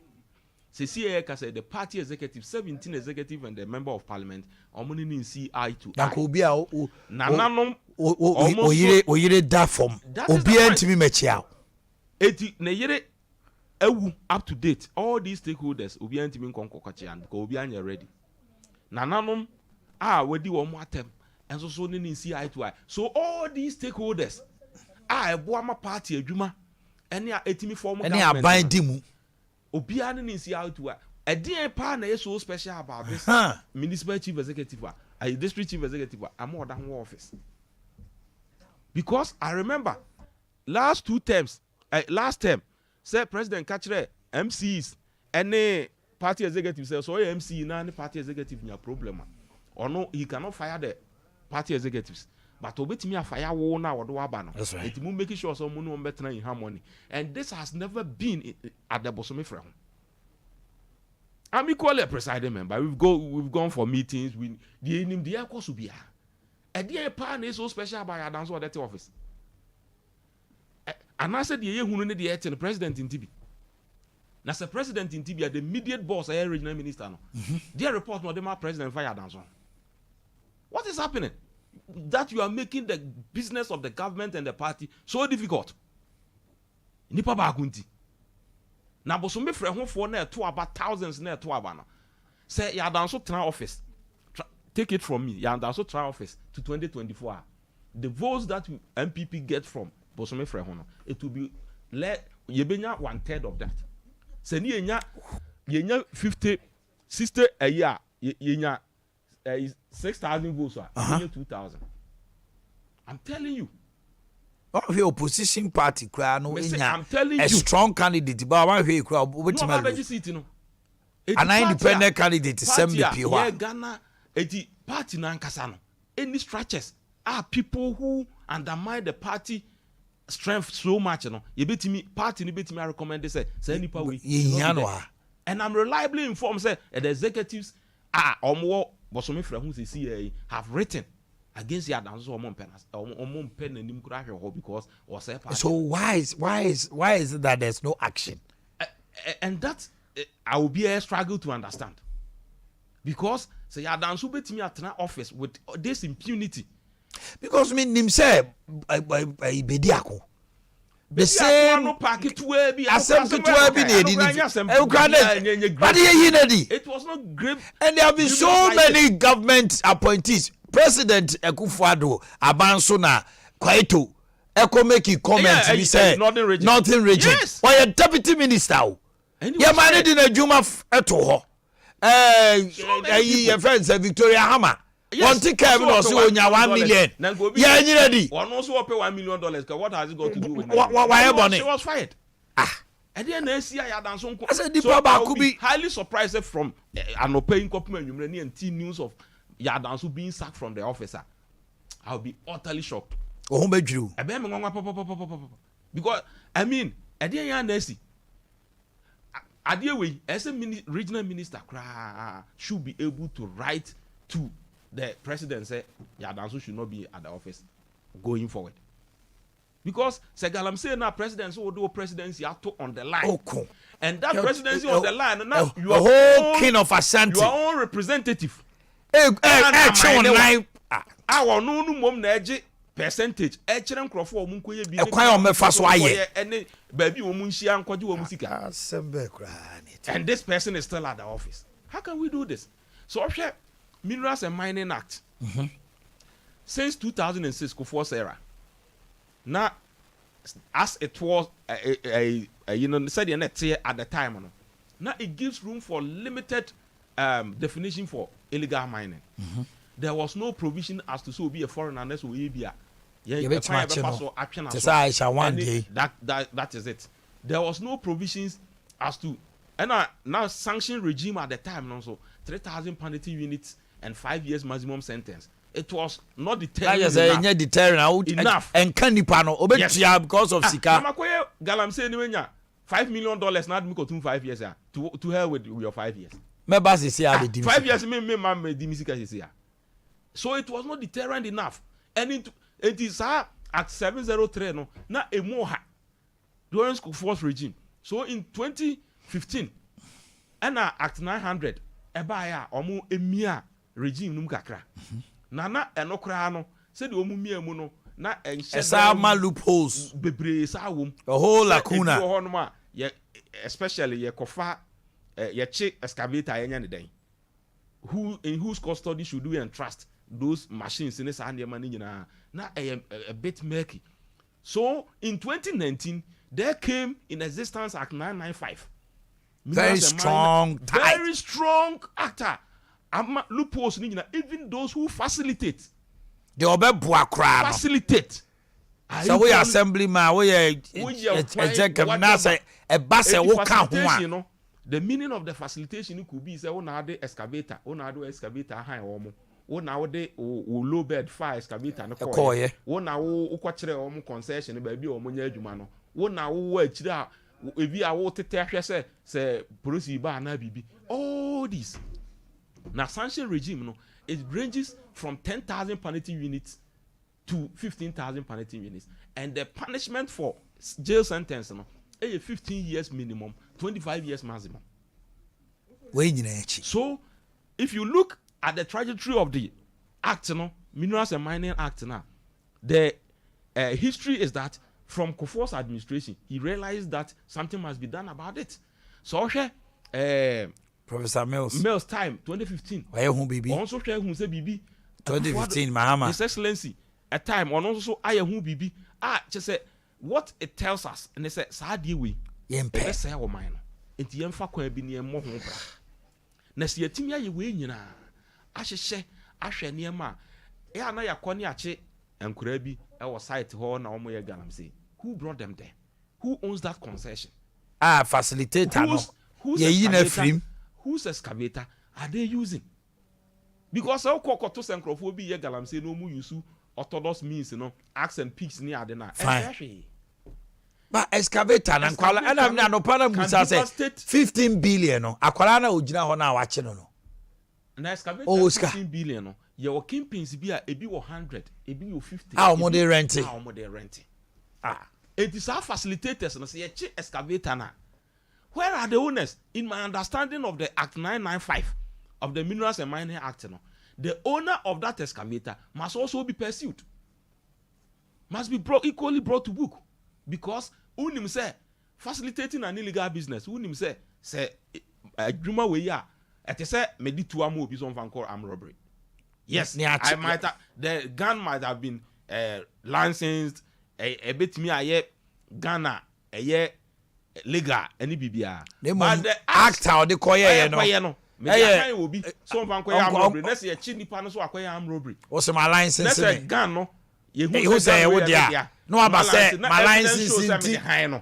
se see ya ka say the party executive 17 executive and the member of parliament omo ni see eye to eye ko obi a nananom oyire da form obi antimi mechia eti na yire ewu up to date all these stakeholders obi antimi nkonkokoche and because obi anya ready nananom wedi wo mo atem enso so ni see eye to eye so all these stakeholders ebo ama party adwuma ene etimi form government ene aban dimu obi an ni see eye to eye edin pa na so special about this municipal chief executive a district chief executive am order ho office because I remember last term say president kachire MCs any party executive say so MC na any party executive nya problem or no he cannot fire the party executives but obetimi afire wo na wodo aba no it mu making sure so mo no better in harmony and this has never been at the Bosome Frehon. I'm equally a presiding member. We've gone for meetings. The name the course will be a dear pan is so special by a dance or that office. And I said the year who need the president in TB. Now the president in TB the immediate boss a regional minister no. Their report no dem president fire dance on. What is happening? That you are making the business of the government and the party so difficult. Nipa ba kunti. Na Bosome Frehon for na to about thousands na to aba no. Say ya dance so try office. Take it from me. Ya dance so try office to 2024. The votes that MPP get from Bosome Frehon it will be yebenya 1/3 of that. Say ni yenya 60 a year yenya 6,000 votes are 2,000. I'm telling you. The opposition party cry no I'm telling a strong candidate but one way cry no an independent candidate SMDP wa Ghana eti party na nkasa no any structures are people who undermine the party strength so much no ye betimi party ni betimi recommend say nipa we and I'm reliably informed say the executives omo Bosome Frehon say have written against ya dance or pen and because or say so why is it that there's no action and that I will be a struggle to understand because say ya dance betimi atena office with this impunity because me nim say bediako the same packet to be it was not great and there have been so many government appointees. President Akufo-Addo abanso na kwaito eko make comment he say nothing region or your deputy minister your man di na juma eto ho your friends Victoria Hammer one ticket no so onya 1 million yeah nyina di one also pay $1 million what has it got to do with why she was fired Adea na esi ya dance nko. I said Dipa ba could be highly surprised from an open copy and news of ya dance being sacked from the officer. I'll be utterly shocked. Oh, me Drew. Because I mean, Adea ya nesi. Adea we as a regional minister should be able to write to the president say ya dance should not be at the office going forward. Because Segalam say now presidency will do presidency on the line. Oh, cool. And that presidency on the line, now you are whole king of Ashanti. Your own representative. Online. Our no mom neji percentage. Echere nkrofo omu nkoye bi. Ekwan o mefa so aye. Ene baby omu nhia nkwaje omu sika. Asembe kra. And this person is still at the office. How can we do this? So obje Minerals and Mining Act. Since 2006 Kufuor's era. Now, as it was, you know, said at the time, now it gives room for limited definition for illegal mining. There was no provision as to so be a foreigner unless we be a that is it. There was no provisions as to now sanction regime at the time also 3,000 penalty units and 5 years maximum sentence. It was not deterring enough. And candy panel yes. Because of Sika. Galam say anyway, $5 million now me go 5 years to hell with your 5 years. My boss is here. 5 years me so it was not deterrent enough. And it is at 703 no na emoha during school force regime. So in 2015 and Act 900 ebaya omu emia regime num kakra. Nana enokra no said the omumia mu no na enshema loopholes bebre sa wom a whole lacuna especially ye kofa ye che excavator enya ne den who in whose custody should we entrust those machines in this hand money na a bit murky. So in 2019 there came in existence Act 995 very strong actor. Loopholes even those who facilitate the facilitate so we assemblyman we executive na say e ba say wo ka ho the meaning of the facilitation could be say una dey excavator high omo una dey low bed fire excavator no ko una wo kwakire omo concession ba bi omo nya adwuma no una wo akire a ebi a wo tete ahwe say police ba na bibi all this. Now, sanction regime, no, it ranges from 10,000 penalty units to 15,000 penalty units. And the punishment for jail sentence, no, is 15 years minimum, 25 years maximum. So, if you look at the trajectory of the Act, no, Minerals and Mining Act, now, the history is that from Kufuor's administration, he realized that something must be done about it. So, Professor Mills time 2015 also share who say bibi 2015 Mahama His Excellency a time on also I who bibi just say what it tells us and they say sadie we yempe say o man enti yemfa kwa bi ne mo ho bra na se yatimi aye we nyina ahyehye ahwe ne ma na yakone ache enkura bi e wo site ho na omo ye ganam say who brought them there, who owns that concession facilitator no ye na free. Whose excavator are they using? Because how to synchropho be ye galam say no mu use orthodox means, you know, axe and picks near the fine. But excavator and kwala and I'm no pana musa say 15 billion no akwala na ogina ho na wache no. Na excavator 15 billion no ye wo kimpins bi a ebi wo 100 ebi wo 50. How mo dey renting? It is our facilitators no say ye che excavator na. Where are the owners? In my understanding of the Act 995 of the Minerals and Mining Act, no, the owner of that excavator must also be pursued. Must be equally brought to book. Because unim say facilitating an illegal business, unim say Juma we ya et say meditu amu bi son called armed robbery. Yes, I might the gun might have been licensed a bit me a Ghana a year legal any bibia but the act how the koye no me will be some van koye armed robbery let's say chi nipa no so akoye armed robbery o se my license let's say gun no ye who say wo dia no aba say my license no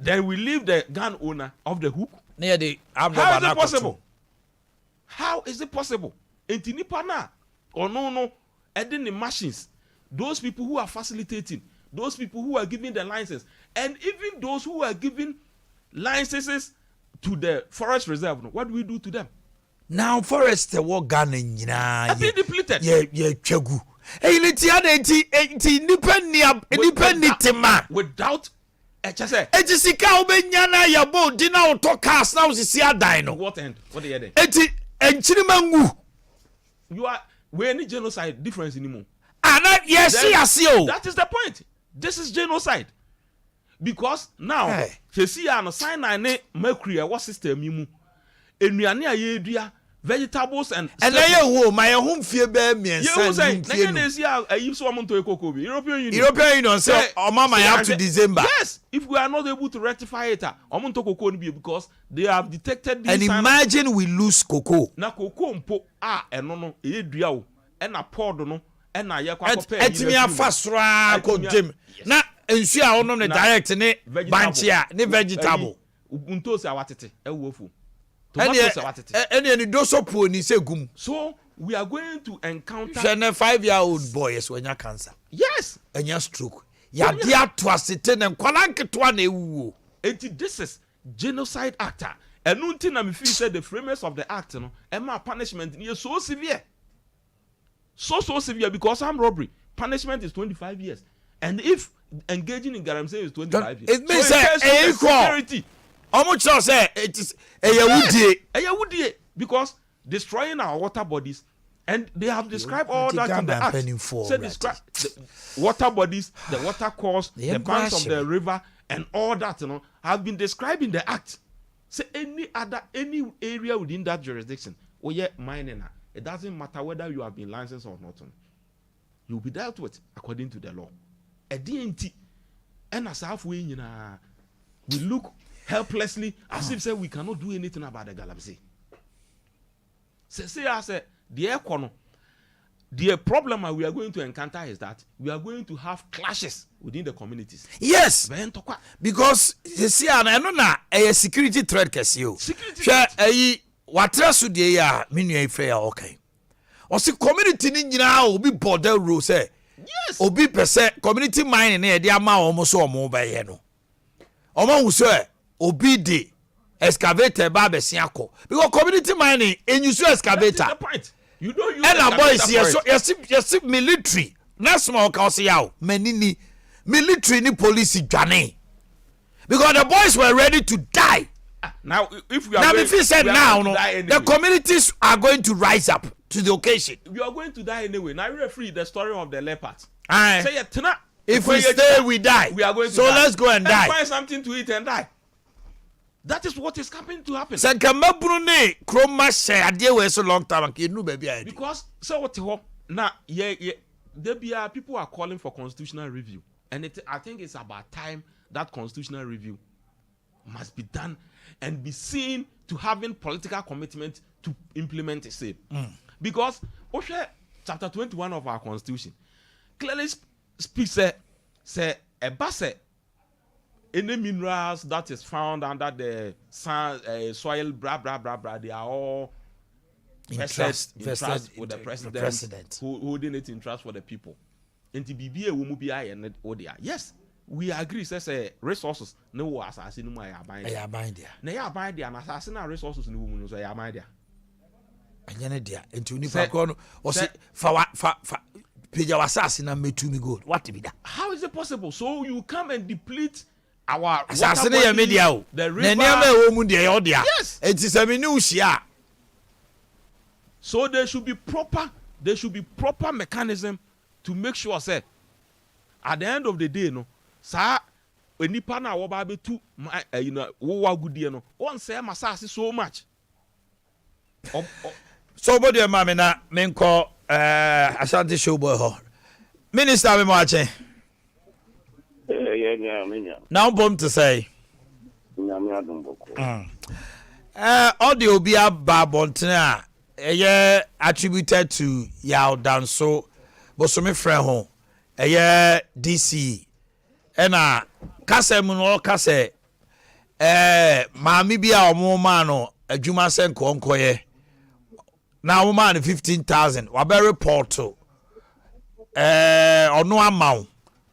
then we leave the gun owner off the hook. Near the How is it possible? How is it possible? Enti nipa na or no and then the machines, those people who are facilitating, those people who are giving the license, and even those who are giving licenses to the forest reserve, what do we do to them? Now forest what gun nyina I think depleted. Yeah twegu. Hey enti nipa tema Without sika obenya na yabo di na auto cars na osisi adan no. What end? What the end? Enti enchirimangu. You are we any genocide difference anymore. Ana yes o. That is the point. This is genocide. Because now you see an sign na mercury what system mu. Enuane ayedua vegetables and wo my home fear be me and European Union say mama have to December. Yes, if we are not able to rectify it because they have detected this. And imagine we lose cocoa. Na cocoa mpo eno no edua o na pod no na ye kwa kope etimi afasra ko gem na ensu a onom ne direct ne banchia ne vegetable untosi awatete ewofu. Any dosopo ni segum. So we are going to encounter 5-year-old boy yes when you cancer. Yes. And your stroke. Ya dia to asete na kwalanke to na ewuo. This is genocide act. And until na me feel said the framers of the act no my punishment is so severe. So severe because armed robbery punishment is 25 years. And if engaging in galamsey is 25 years. It means security. How much say it is a because destroying our water bodies and they have described all that in the act. Say describe the water bodies, the water course, the banks of the river, and all that have been described in the act. Say any area within that jurisdiction, mining, it doesn't matter whether you have been licensed or not. You'll be dealt with according to the law. A DNT and as halfway we look helplessly as if say we cannot do anything about the galamsey. Say as the problem we are going to encounter is that we are going to have clashes within the communities. Yes, because you see, I know na a security threat kesio. Security threat. Watrasu de ya minu fair okay. O si community ni nyina obi border rule say. Yes. Obi pese community mining na e dey ama omo so omo ba ye no. Omo hu say obi de excavator ba besiako because community mining use excavator. That's the point. You don't use and boys yes military na small cause yaw manini military ni police dwane because the boys were ready to die. Now if we are now if you said now no the communities are going to rise up to the occasion. We are going to die anyway. Now you referee the story of the leopard. Say if we stay we die. We are going to so die. Let's go and die. Find something to eat and die. That is what is happening to happen. Said Kamabune, Chroma say Adea we so long time and no baby. Because so what now people are calling for constitutional review. And I think it's about time that constitutional review must be done and be seen to having political commitment to implement it. Because chapter 21 of our constitution clearly speaks say a basse any minerals that is found under the soil, they are all vested with the president. Holding it in trust for the people. And yes, we agree. Says resources no assassin no I bind there. Now bind there and assassin resources no woman so I bind there. And dia into nipa kono o se fa pija assassin na metu me gold. What be that? How is it possible? So you come and deplete our assassin ya media o. The river. Yes. It is a minutia. So there should be proper mechanism to make sure say at the end of the day no sa enipa na wo ba be tu wo wa gudie no on say masase so much. So body mama na menko Asante Showboy ho. Minister me mo ache. Now bomb to say. All the obia babontina attributed to Yaw Danso Bosome friend ho. DC. Ena kase mu no kase maami bi a omo ma no adwuma se nkonkoye na wo ma no 15,000 wa be report to ono amaw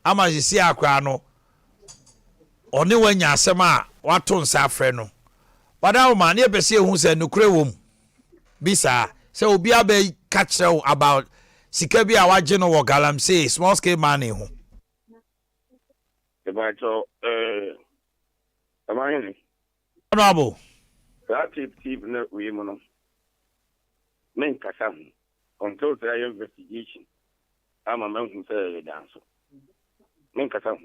ama jisi akra no one wanya asem a wato nsa afre no wada wo ma ne ebese ehu se nokure wom bisa se obi abe catch about sika bi a waje no wo galamsey small scale money ho Omanhene honorable that tip no we mo men kasa until the investigation ama men who say dance men kasa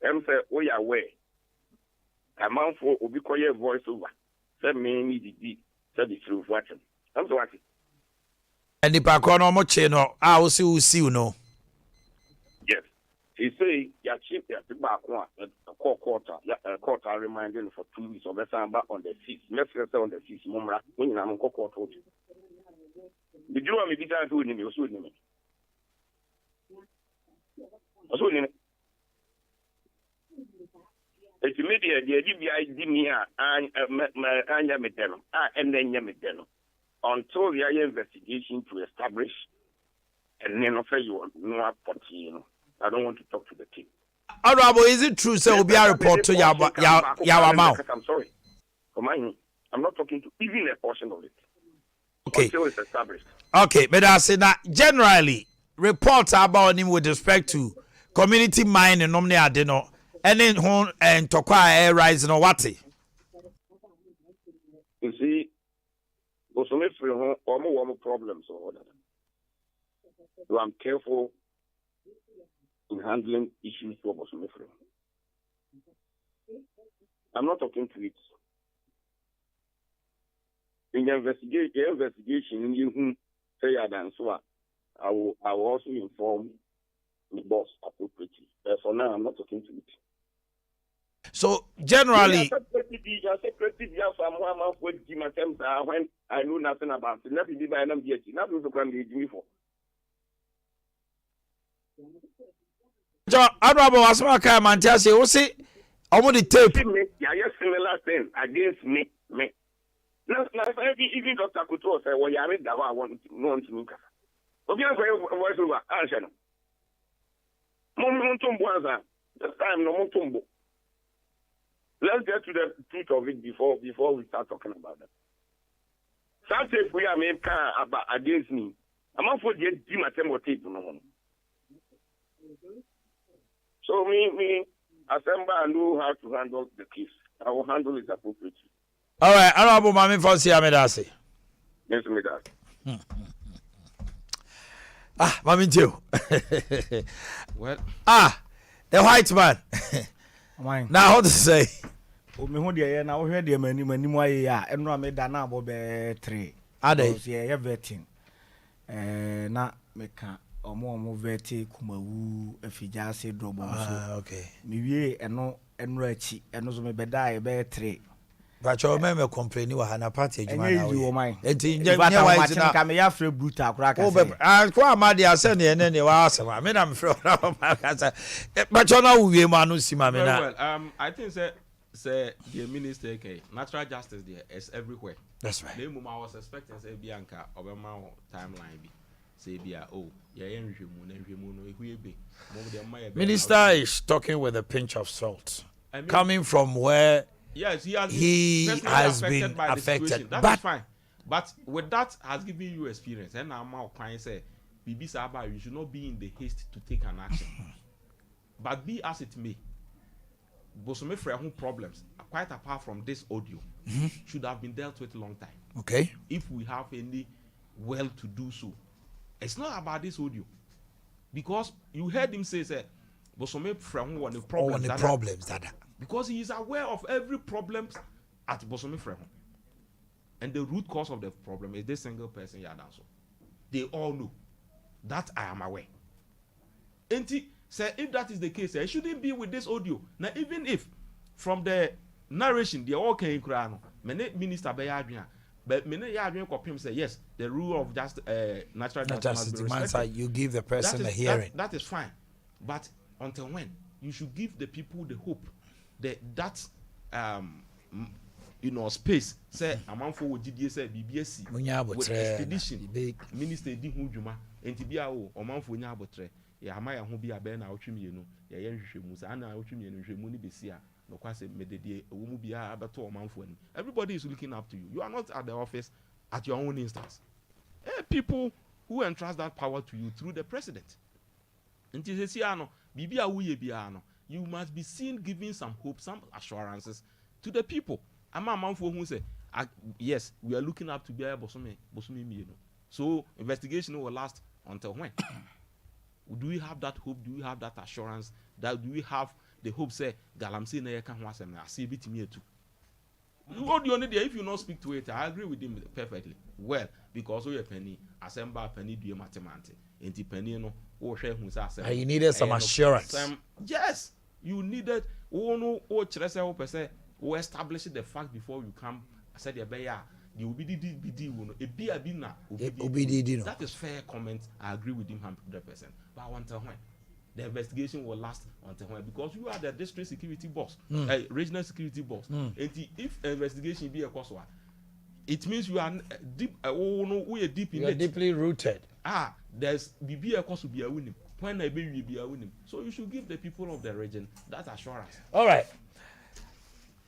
say we are aware amount for obi koye voice over say me need the say the truth what I'm so what and the back on mo che no a wo see no yes he say ya chief ya back one quarter reminding for 2 weeks or better back on the 6th let's say on the 6th momra when na mo quarter did you want me to do ni o so ni it's media the idea me anya metelo and then nya metelo until the investigation to establish and then offer you no opportunity. I don't want to talk to the team. Honorable, is it true say obi a report to ya amount? I'm sorry. For mine, I'm not talking to even a portion of it. Okay. Until it's established. Okay, but I say that generally reports about him with respect to community mine and nomne adeno and then hon and tokwa air rise no what? You see, Bosome free home almost problems or that. So I'm careful in handling issues for Bosome free. I'm not talking to it. In the investigation, you say I will also inform the boss appropriately. For now, I'm not talking to it. So generally, when I know nothing about it, nothing by them yet, nothing to come to for. John, Honorable Asmaka Mantiase, who say, I want to tape. Yeah, similar thing against me. Now, even Dr. Couture said, well, I read that I want to know to look at. Okay, voice over, answer. Momentum this time, no momentum. Let's get to the truth of it before we start talking about that. Some say we are made about against me. I'm not for the team attempt tape no one. So me assemble and know how to handle the case. I will handle it appropriately. All right, Honorable Mami Fonsi Amedasi. Yes, Amedasi. Mami Tio. Well, the white man. Now, how to say? Me hu de na wo hwe de mani aye ya eno me da na abo be 3 ade ye vetting na me ka omo veti kumawu afija se drobo so okay me wie eno achi eno so me be da ye be 3 but you me complain wa na party adwuma na we enti nya wise na ka me ya free brutal akura ka se kwa amade ase ne wa asema me na me free na ma ka se but you na wie ma no si ma me na well I think say the minister natural justice there is everywhere. That's right. I was expecting say Bianca Obama timeline be say bia Minister is talking with a pinch of salt. I mean, coming from where yes he has been affected. That's fine. But with that has given you experience and now my say BB Saba you should not be in the haste to take an action. But be as it may, Bosome Frehun problems, quite apart from this audio, should have been dealt with a long time. Okay. If we have any well to do so. It's not about this audio. Because you heard him say, Bosome Frehun won the problems. Because he is aware of every problem at Bosome Frehun. And the root cause of the problem is this single person Yadanso. They all know. That I am aware. Say if that is the case, it shouldn't be with this audio. Now, even if from the narration, they all can cry. Many minister Bayadrian, but many Yadrian copy say yes, the rule of just natural justice demands that you give the person a hearing. That is fine, but until when you should give the people the hope that space say amanfo wo gidie say BBSC with expedition minister di hu dwuma enti bia wo amanfo nya abotre ya ama ya ho bia be na awotwemienu ya ye hwehwemu sa na awotwemienu hwehwemu ni besi a no kwase mededie ewo mu bia abeto amanfo ani. Everybody is looking up to you. You are not at the office at your own instance. People who entrust that power to you through the president. Enti sesi ano bibia wo ye bia no, you must be seen giving some hope, some assurances to the people. Amanfo who say yes, we are looking up to be bosome mienu. So investigation will last until when? Do we have that hope? Do we have that assurance? That do we have the hope say galamsey na yeka ho asem na ase bitimi etu? What do you need there? If you not speak to it, I agree with him perfectly. Well, because we penny assemble penny do matemante. Enti penny no o hwe hu say asem. You needed some assurance. Yes, you needed no o kire say o pese o establish the fact before you come. I said the obidi no ebi na obidi no. That is fair comment. I agree with him 100%. But I want to when the investigation will last until when, because you are the district security boss, regional security boss. And if investigation be a cause, it means you are deep. We are deep in it. Deeply rooted. There's be a cause to be a winning. When I be a winning, so you should give the people of the region that assurance. All right.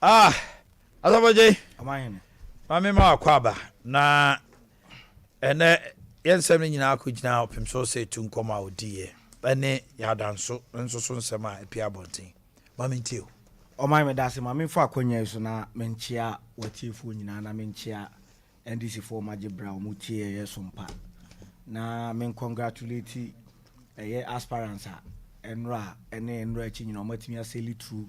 Asabaje. Omanhene. Mame ma akwaba na ene yensem nyina akogina opim so say tu nkoma odie ene yadanso nso so nsem a epia bonten mame ntio Omanhene dase mame fa akonya so na menchia watiefo nyina na menchia NDC for Majibra omutie ye Sompa na men congratulate aspirants enra chi nyina omatimi aseli true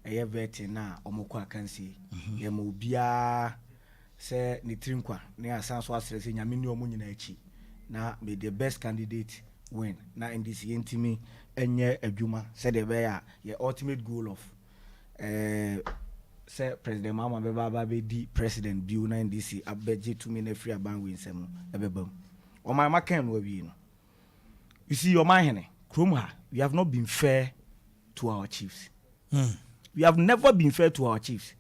vetting na omoko akansi ye mo bia say ni trinkwa ne asan so asrese nyame ni omo nyina achi na be the best candidate win na NDC yentimi enye adwuma said the be your ultimate goal of say President Mama beba be di president bill na NDC abeje to me na free aban we nsem ebebam o my makan no wi no. You see Omanhene krom ha, we have not been fair to our chiefs. We have never been fair to our chiefs.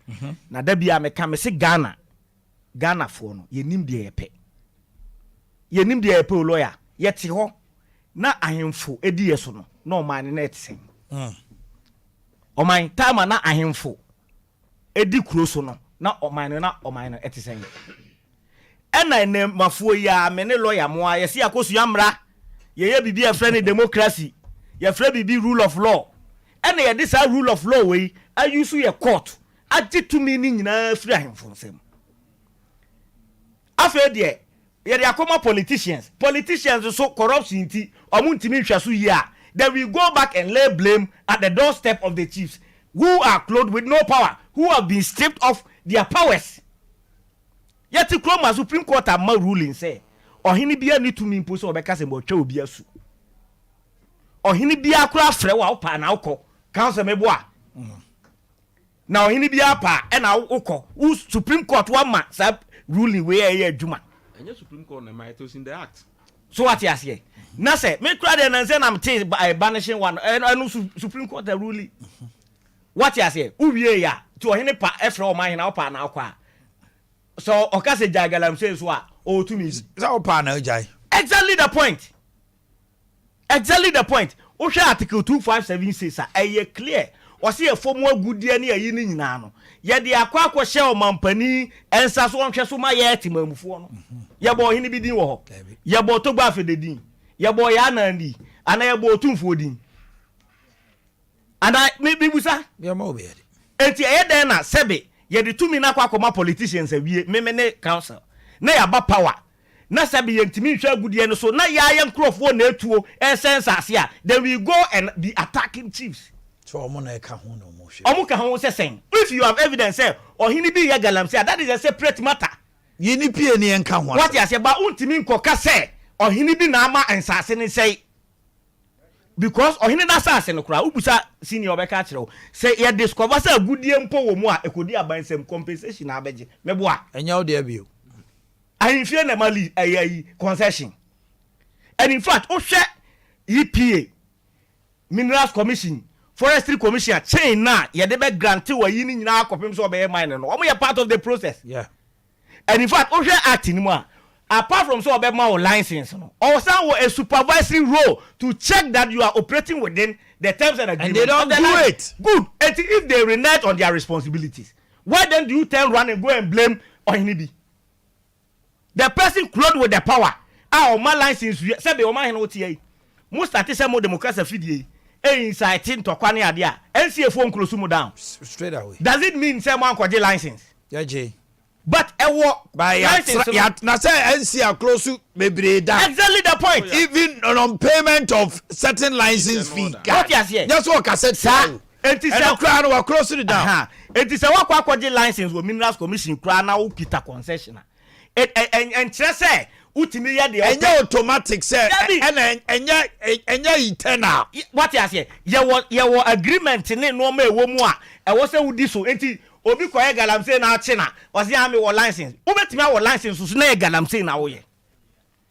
Na da bia me ka me se Ghana for no yenim de yepe lawyer yete ho na ahemfo edi yeso no na oman na etsen oman time na ahemfo edi kuro so no na oman no etsen ena ene mafo ya me ne lawyer mo a yesi akosu amra ye bibi e friend democracy ye friend bibi rule of law ena ye this rule of law we ayusu ye court agitumi ni nyina free ahemfo nsem after there they are common politicians so corruption ti omuntimi hwaso here. Then we go back and lay blame at the doorstep of the chiefs who are clothed with no power, who have been stripped of their powers. Yet the Supreme Court are more ruling say ohini bia ni to me impose obeka se mo twa obi asu ohini bia kura frɛ wa opa na ukɔ council meboa na ohini bia pa e na ukɔ Supreme Court wa ma sa ruling we ye adwuma enye Supreme Court na it was in the act. So what you say na say me kura dey na say na mte banishing one no Supreme Court the ruling what you say uwie ya to ohini pa e frɛ Omanhene na opa na ukɔ so okase jagalam say so a o to me is opa na ojai. Exactly the point o hwe article 257 says a clear o say e form agudie na yi ni nyina no ye de akwa hye o mampani ensa so onhwe so ma ye timamufo no ye bo hini bi din wo ho ye bo to gba afededin ye bo ya nandi ana ye bo tumfo din ana me busa ye ma obe enti ye den na sebe ye de tumi na kwa koma politicians awie me ne council na ya ba power na sabi yentimi hwa agudie no so na ya nkrofo na etuo essence asia then we go and be attacking chiefs. So omo na eka ho no mo hwe omo ka ho se sen if you have evidence say ohini bi ya galamsey that is a separate matter yini pie ni enka ho what you say ba untimi nkoka say ohini bi na ama ensase ni say because ohini na sase no kura ubusa senior obeka kire say ye discover say agudie mpo wo mu a ekodi abansem compensation na abeje meboa enya wo de abio ahimfie na mali ayi concession and in fact o hwe EPA Minerals Commission forestry commission chain na ye de be grant wa yi ni nyina akopem so be mine no omo ye part of the process. Yeah. And in fact o hwe act ni mu apart from so be ma license no or some a supervisory role to check that you are operating within the terms and agreements. And they don't do it. Good. And if they renege on their responsibilities, why then do you turn around and go and blame Omanhene? The person clothed with the power. Our man license say be Omanhene OTA. Most start say more democracy fidie. Inciting to kwani Adea. NCF close mu down. Straight away. Does it mean say man kwaje license? Yeah, Jay. But by na say NCF close to bebre down. Exactly the point. Even on payment of certain license fee. What you say? Just what I said, sir. It is a crowd who close to the down. It is a wakwaje license with Minerals Commission crowd now kita concession. And say utimi ya de enya automatic say enya eternal. What you say? Ye agreement ne no ma ewo mu a e wo say wudi so enti obi koye galamsey na achina o say am wo license ubetimi a wo license so na galamsey na wo ye.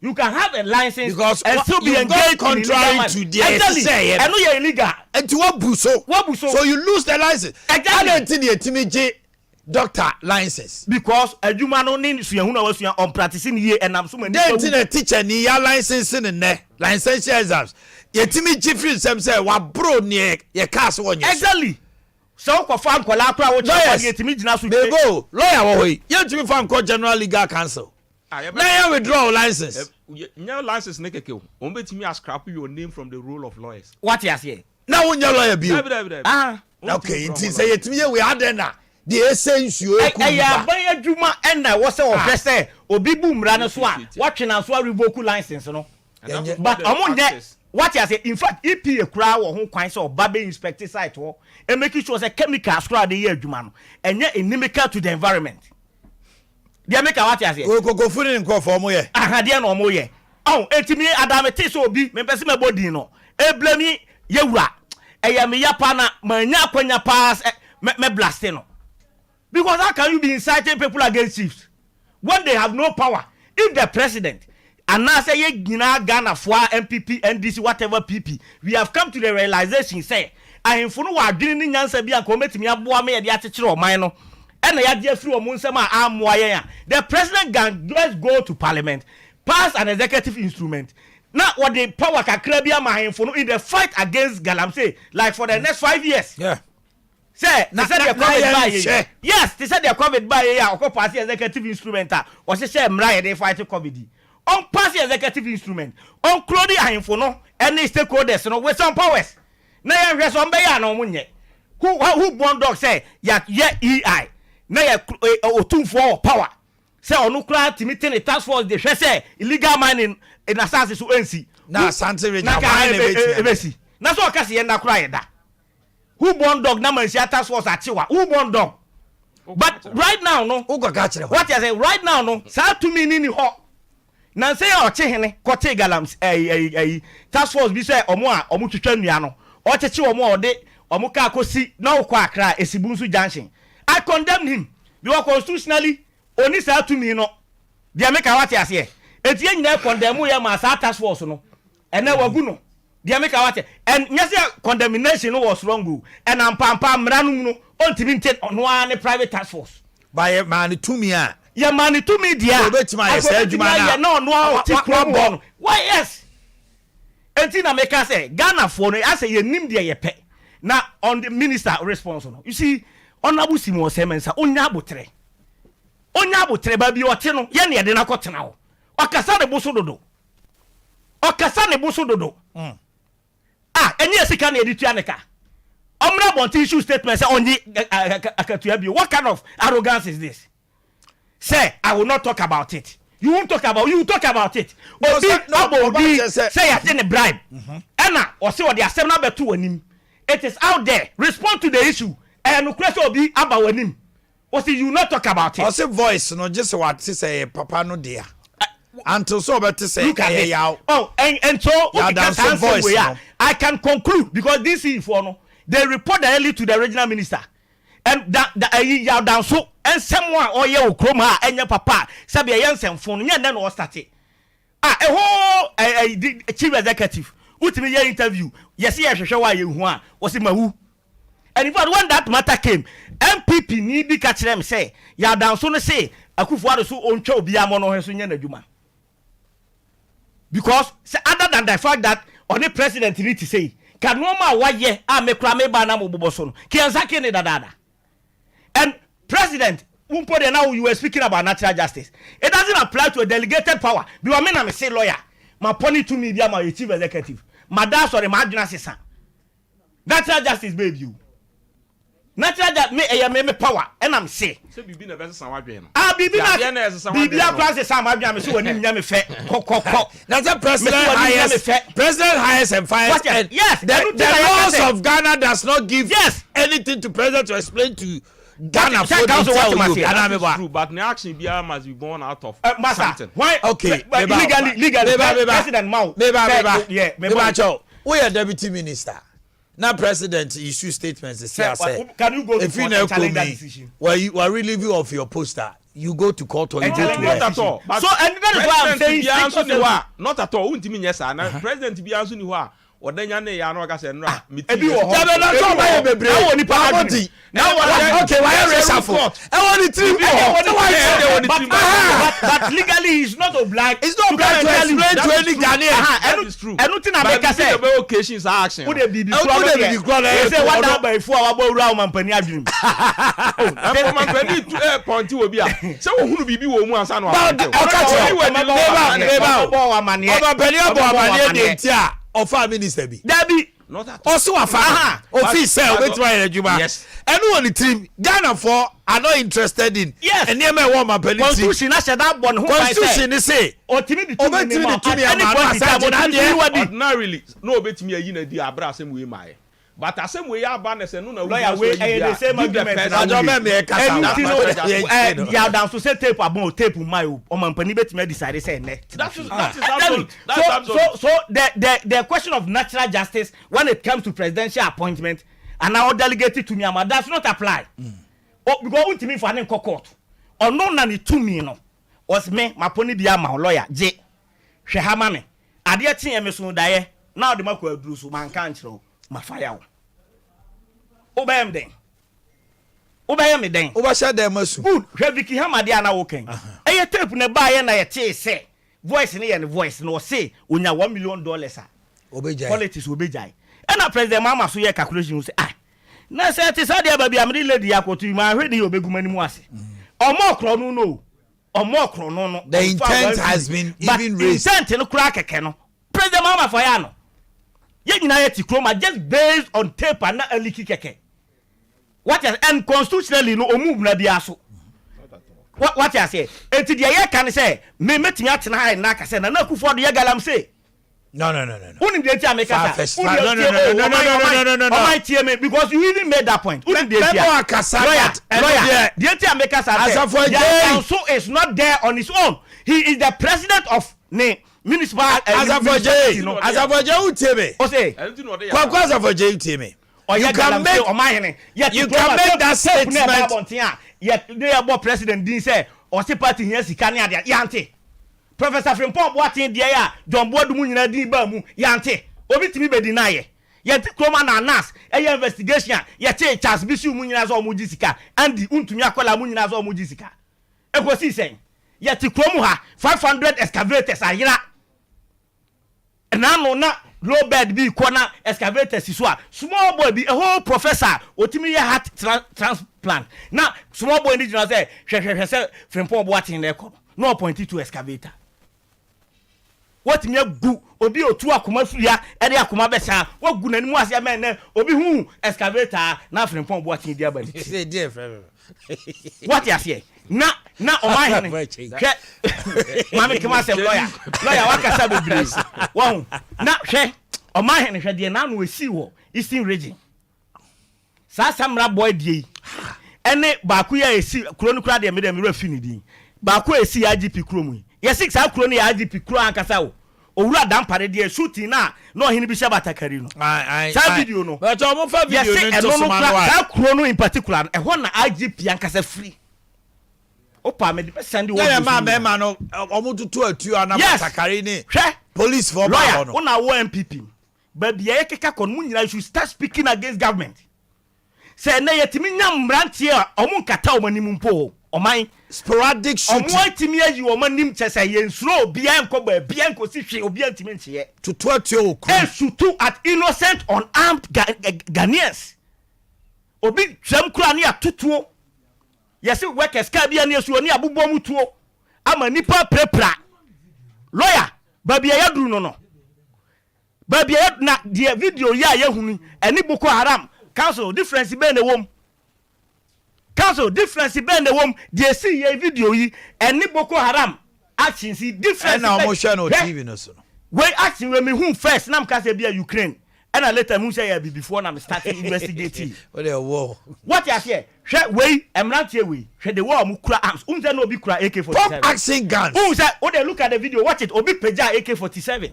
You can have a license because and still be engaged contrary to the say and no you illegal and to what buso so you lose the license. I don't think the doctor license because adwuma no ne suahu na wasua on practicing here and am so many dey teacher ni ya license in ne license exams yetimi free sem say wa bro ne ye cast won ye exactly so ko fa nkola akra wo cha yetimi gina so dey go lawyer wo hoyi yetimi fa nko general legal council na you withdraw license your license ne keke o betimi a scrap your name from the roll of lawyers. What you say na won your lawyer bi okay it is say yetimi we had na the essence you ya ban adwuma enna wo se wo say obi bu mra no so a watwe na so revoke license no but omo what you say in fact EPA kura wo ho kwan say oba be inspect site wo e make sure say chemicals kura dey adwuma no enye inimical to the environment dey make what you say go funi nko for mo ye ahade na omo ye oh etimi adamete so obi me pese me body no e blame yewura eya me yapa na manya kwanya pass me blast no. Because how can you be inciting people against chiefs when they have no power? If the president and now say ye Ghana for MPP, NDC, whatever PP, we have come to the realization say I am for no adwini nyansa bi akomet mi aboa me ye de atechire o man no and na ya free omo nsem a amoa ye ya. The president can just go to parliament, pass an executive instrument. Now what the power kakra bi ama for no in the fight against galamsey like for the next 5 years. Yeah. Say, they said they COVID by yes, they said they COVID by ya or pass executive instrument or say mra they fight COVID. On pass executive instrument, on clothing and for no any stakeholders no with some powers. Na ya hwe some be ya no munye. Who born dog say ya EI. Na ya otum for power. Say onu kra timiti task force they say illegal mining in asase so NC. Na Sante region mine na so okase ye na kra ye da. Who born dog na man task force achiwa who born dog but right now no what you say right now no sa to me ni ho na say o che hene ko che galams task force bi say omo twetwa nua no o cheche omo ode omo ka akosi na okọ akra esibunsu junction. I condemn him because constitutionally oni sa to me no dia make what you say etie nyina condemn ya ma sa task force no ene wagu no dia make what and nyase condemnation was wrong and ampampa mranum no ontimi nten ono an private task force by man to me a ya man to me dia obetima ya say adwuma na no no ti kwon why yes enti na make say Ghana for no ase ye nim dia ye pe na on the minister response no you see honorable Simon Semensa onya abotre ba bi ote no ye ne de na kotena ho okasa ne buso dodo any sika na editua neka omna bonti issue statement say onye akatua bi what kind of arrogance is this? Say I will not talk about it. You won't talk about it. Obi say ya dey bribe ena o say o dey asem na beto wanim. It is out there. Respond to the issue and question obi aba wanim. O say you not talk about it. O say voice no just what say papa no there until so better say Yaw. Oh and so voice, no? I can conclude because this is for no they report early to the regional minister and that Yaw down so and someone or ye kroma and your papa sabi yen sem phone yen then or start a whole chief executive Utimi ye interview. Yes, ye hwehwe wa ye hu a. Was it mawu? And in fact, when that matter came, MPP ni bi ka kire me say, ya dan so no say, Akufo-Addo so ontwa obi amono he so nya nadwuma. Because other than the fact that on the president need to say, can no ma wa ye a me kra me ba na mo bobo so no. Kianzaki ne dadada. And president, now you were speaking about natural justice. It doesn't apply to a delegated power. Because I say lawyer, my pony to me, my chief executive, my dad sorry, my justice. Natural justice, baby, you. Natural justice me power, and I'm say. So be the best Samajano. Ah, be process Samajano, so when you fair. That's a president hires and fires. Yes, the laws of Ghana does not give anything to president to explain to Ghana for the true, but the action must be born out of something. Why? Okay, legally, President Mao. We are deputy minister. Now, president issue statements. Can you go to court and challenge that decision? Well, you are relieving of your poster. You go to court or you go to not at all. So, and that is why I'm saying not at all. President Biansu ni wa. Okay, why but legally he's not obliged. It's not obliged to explain to any Ghanaian. That is true. And nothing America say. The occasions are action. Who they be say what now by 4 hour boy round man penny adwin. Man penny point to obi a. Say who no bibi wo mu ansa no. Of our minister be. Dabi. Not at all. Also a fan. Officer, yes. Anyone the team, Ghana for are not interested in. Yes. And near my woman penalty. Constitution said that one. Constitution is say. Ordinarily, no bet me a yina di abra same way my. But as same way abanese no na lawyer way the same argument. Yeah, down to say tape about tape my omanpani bet me decide say net. That is absolute. So the question of natural justice when it comes to presidential appointment and now delegated to Myanmar does not apply. Oh, because we me for an court. Or no nani to me no. Was me my pony be my lawyer J. Shehamame. Adea Akye Abia daye. Now the mako adrusu man can't throw. Mafaya obeyem den obeyem den obasha dem masu good hweviki hamade ana woken eye tape ne ba ye na ye che say voice ne ye ne voice no say onya $1 million obejai politics obejai and president mama so ye calculation say ah na say ti say dia ba bia me lady yakoto ma hwe de obegumani mu ase omo kro no the intent has been even raised intent no kura keke no president mama for ya no ye nyina ye ti kroma just based on tape and na aliki keke what is and constitutionally no omu na bia so what you say enti de ye kan say me metimi atena ha na ka say na Akufo-Addo ye galam say no unim de enti ameka sa no my TM because you even made that point unim de enti lawyer de enti ameka sa so is not there on his own. He is the president of municipal Azafojay uteme o say kwa Azafojay uteme you can make that statement yet they are president din say o say party here sika ne ade yante Professor Frimpong Boakye dia ya John Boadu mu nyina din ba mu yante obi timi be deny yet kroma na nas investigation yet Charles Bisu mu nyina so o mu gisika and untumi akola mu nyina so o mu gisika e ko si sen yet kromu ha 500 excavators ayira na low bed be corner excavators so small boy be a whole professor otimi heart transplant now small boy need to say hwehwehwe Frimpong Boakye na ekọ no point to excavator what me gu obi otu akoma furia e de akoma besa wagu nanimu ase men na obi hu excavator na Frimpong Boakye di abali say dear friend what you say na Omanhene mama kema say lawyer wakasa bebre won na hwe Omanhene hwe de na no esi wo Eastern region sa samra boy die ene ba ku ya esi kuro no kura de me rafi ni din ba ku esi IGP kuro mu ye 6 a kuro no ya IGP kuro ankasa wo owura dampare de shooting na no hini bi shabatakari no sa video no but o mo fa video no to so man wa kuro no in particular e ho na IGP ankasa free opa me de send wo ya ma no o mo tutu atu ana batakari ni police for lawyer una wo MPP but the Ekeka Konmunia should start speaking against government. Say, nay, Timian Brantia, Omunkata, Manimumpo, or mine sporadic shooting. Timia, you Omanim Chesa, slow, Bianco, Bianco, Sishi, or Biantimentia. To 20 shoot at innocent, unarmed Ghanaians. Obi, Jam Krania, Tutu. Yes, workers can be near Suania Bubomutuo. I'm a nipa prepra. Lawyer, Baby Ayadu no. Baby na the video ya yehuni any Boko Haram. Council difference be the womb. Council difference be the womb. They see a video yi any Boko Haram action see difference. Na mo share no TV no so. We action when me who first na mka be Ukraine. And I later who say before na starting investigating. What the war? What you say? We am not here we. The war mu kura arms. Say no be kura AK-47. Pump action guns. Who say oh they look at the video watch it obi peja AK-47.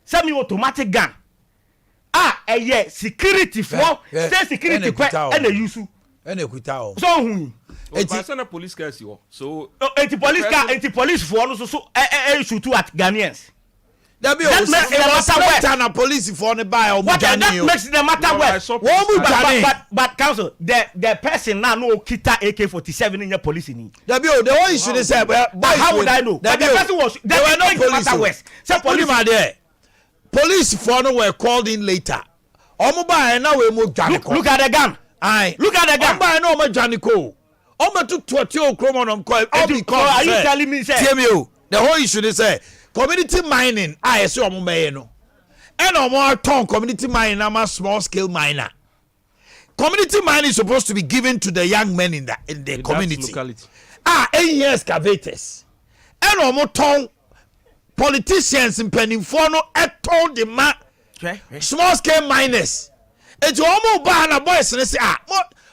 Semi automatic gun. Yeah, security for state security and the use. And equita. So who? It's a police case you. So anti-police for no so shoot at Ghanaians. That makes them a police for the buy that makes them matter worse. But council, the person now no kita AK-47 in your police in. The whole issue they say, how would I know? But the person was there were no police matter worse. So police are there. Police for no were called in later. Omoba now we move Janiko. Look at the gun. Aye. Look at the gun. Omoba no ma Janiko. Oma to 20 chromon call. Are you telling me say? The whole issue they say. Community mining, I say omo no. And omo ton community mining, I'm a small scale miner. Community mining is supposed to be given to the young men in the community. 8 years excavators. And omo ton politicians in Pennyfono eton the man small scale miners. It's omo ba na boys and say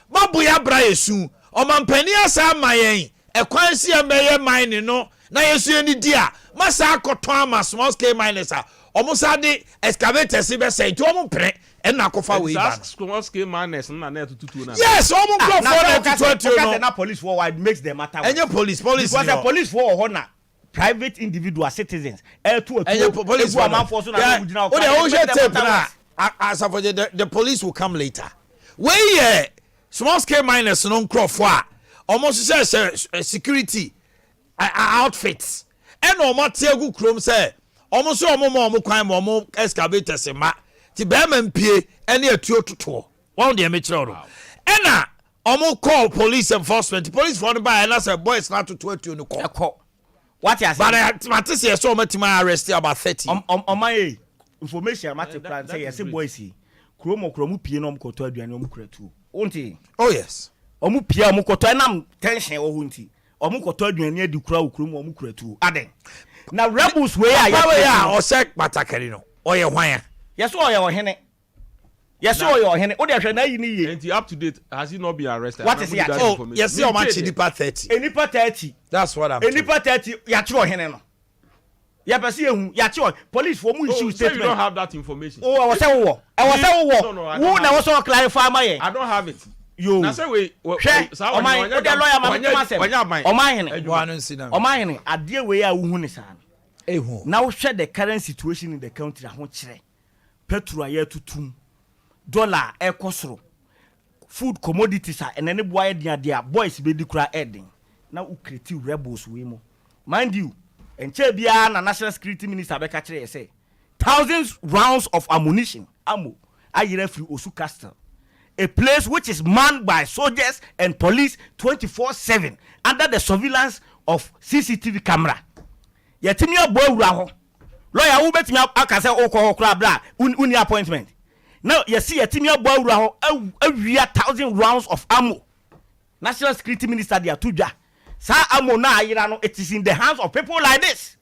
ma boya bra yesu. Oman penia sa mayen. E kwansi ameye mining no. Na yesu ni dia. Masa akoton ma small scale miners a omo sa de excavators be say to omo pre en na kofa we ba small scale miners na na tutu na yes omo go for 20 no police forward makes them matter enye police because the police for honor private individual citizens to police man for so na the police will come later we small scale miners no crofo a almost say security outfits and omo tiagu krom say omo so omo kwan omo excavators ma ti be man pie ene atuo toto one dey make sure and na omo call police enforcement police for no buy na say boys na to atuo no call what you say but matter say so omo arrest about 30 omo information matter plan say yes boys krom pie no omo koto aduane omo kuratu onti oh yes omo pie omo koto enam tension wo hunti omo koto aduane adi kura okrom omo kuratu aden na rebels we ya o sek patakari no oye hwan yes oye ohene yes oye ohene o de hwe na yi ni ye and up to date has he not been arrested what is he oh yes o ma chinipa 30 enipa 30 that's what I'm enipa 30 ya che ohene no ya pese ehun ya che police for mu issue statement you don't have that information oh I was say wo who na was clarify my I don't have it yo na say we o man o de lawyer man to say o man ade we ya wo hu ni sa ehu now share the current situation in the country ho kire petrol aye tutum dollar ekosoro food commodities are and any boy dia boys be di kura ending now u create rebels we mo mind you enche bia na national security minister be ka kire say thousands rounds of ammunition ammo ayire free Osu Castle, a place which is manned by soldiers and police 24/7 under the surveillance of CCTV camera. Yetimi abowura ho lawyer who betimi aka say okọ kra bra uni appointment now you see yetimi abowura ho awia 1,000 rounds of ammo. National security minister dia tudwa sa ammo na ayira no it is in the hands of people like this.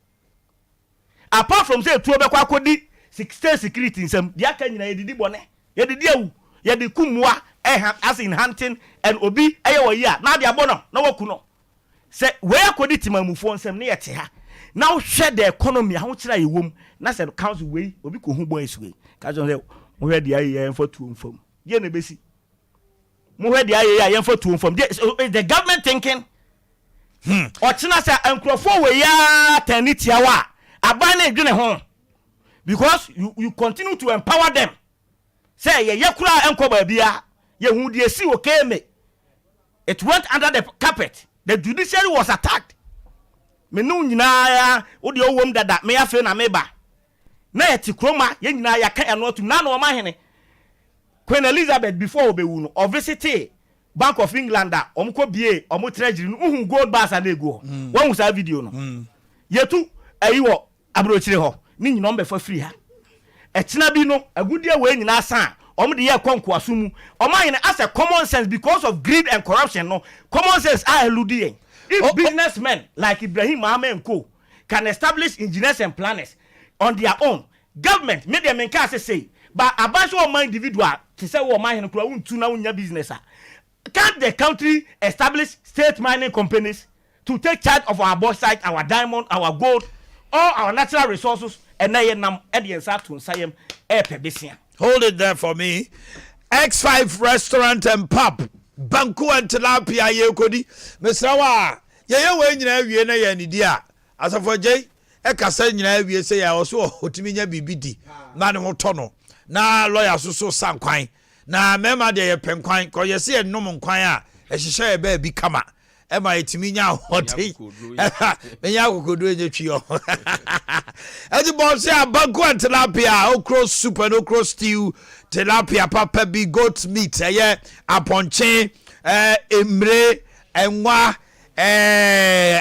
Apart from say tuo be kwa kodi 16 security nsem dia ka nyina yedidi bone yedidi awu yedi kumwa as in hunting and obi eyewo yi a na dia bono na waku no say we akodi timamufo nsem ne yete ha now share the economy how kira yewom na say council we obi ko hu boys we ka jo say mo hwe dia ye yemfa tuom fam ye na besi mo hwe dia ye yemfa tuom fam the government thinking o kina say ankrofo we ya tanitiawa aban na edwene ho because you continue to empower them. Say ye kura enko babia ye hu de si okay me. It went under the carpet. The judiciary was attacked. Me no nyina wo de owom dada me afi na meba. Na yeti kroma ye nyina ya ka eno to na no Omanhene. Queen Elizabeth before obewu no or visit Bank of England omko bie omo treasury no hu gold bars and ego. One hu sa video no. Yetu ayiwo abrochire ho. Ni nyina ombe for free ha. Etina bi no agudie we nyina san omo de ye konko asumu. Omanhene as a common sense because of greed and corruption no. Common sense are eluding. If businessmen like Ibrahim Mohammed & Co. can establish engineers and planners on their own, government made them in say, but a bunch of individual to say, oh, my business. Can't the country establish state mining companies to take charge of our bauxite, our diamond, our gold, all our natural resources, and hold it there for me. X5 restaurant and pub. Banku and tilapia ye kodi mesrawa ye we nyina wie na ye nidia asafo je e kasa nyina wie se ya oso otimi nya bibidi na ne hoto no na lawyer so sankwan na mema de ye penkwan ko ye se ennom nkwan a e hihye e ba bi kama e ma etimi nya hote me nya kokodu enye twio edi bo se banku and tilapia okro soup and okro stew tilapia papa bi goat meat aponche emre enwa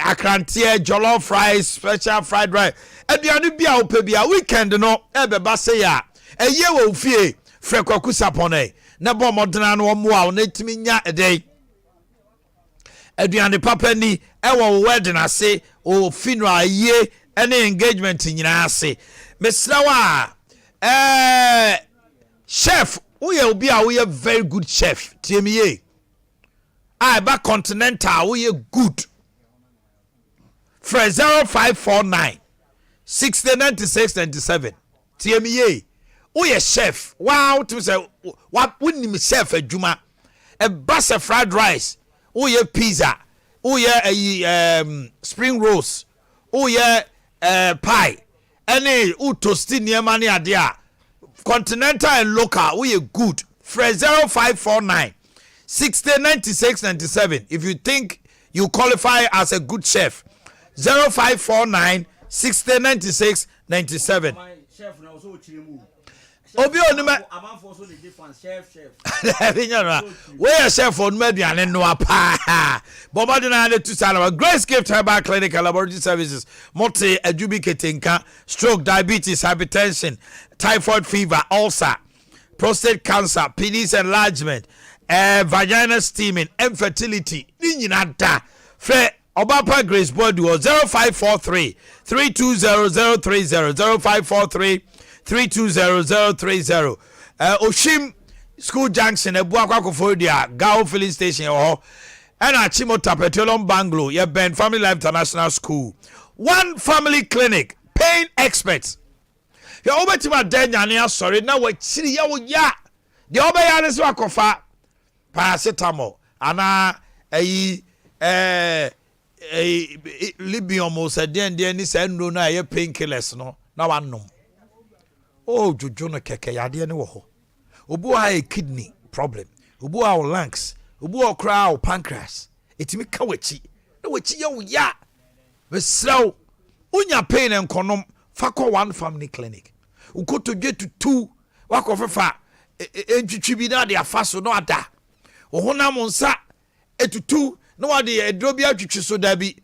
akrantie jollof rice special fried rice aduane bia opebia weekend no ebeba se ya wo fie frekwaku sapone na bo modena no mo a na timi nya edey aduane papa ni ewo wedding ase o funeral ye any engagement nyina ase mesrawa chef we obi a we very good chef tiemiye I ba continental we good for 0549 609697 tiemiye we chef wow to say what wouldn't chef adwuma a basa fried rice we pizza we spring rolls we pie any toasty near money adea continental and local we good for 0549 609697 if you think you qualify as a good chef 0549 609697 obi onuma we are chef on median no apa bombardina na to salama Grace Gift Herbal Clinic and Laboratory Services multi adjudicating stroke diabetes hypertension typhoid fever ulcer prostate cancer penis enlargement vagina steaming infertility ni nyina da fe Obapa Grace Bodu 0543 320030 0543 320030 Oshim School Junction Ebuakwakofodia Gao Filling Station and Achimota Petroleum Banglo ye Ben Family Life International School One Family Clinic Pain Experts ye obetima denya sorry na we chiri ya wo ya de obeya ne so akofa paracetamol ana libium o se den ni se nro na ye painkillers no na wanom oh jojo no keke yade ne wo ho obu ha kidney problem obu ha lungs obu ha kra pancreas etimi ka wachi na wachi ya wo ya besraw unya pain enkonom fako One Family Clinic ukoto dwe to 2 wakofefa entwitwi bi na de afaso no ada ohona monsa etutu no wade edrobi atwitwi so da bi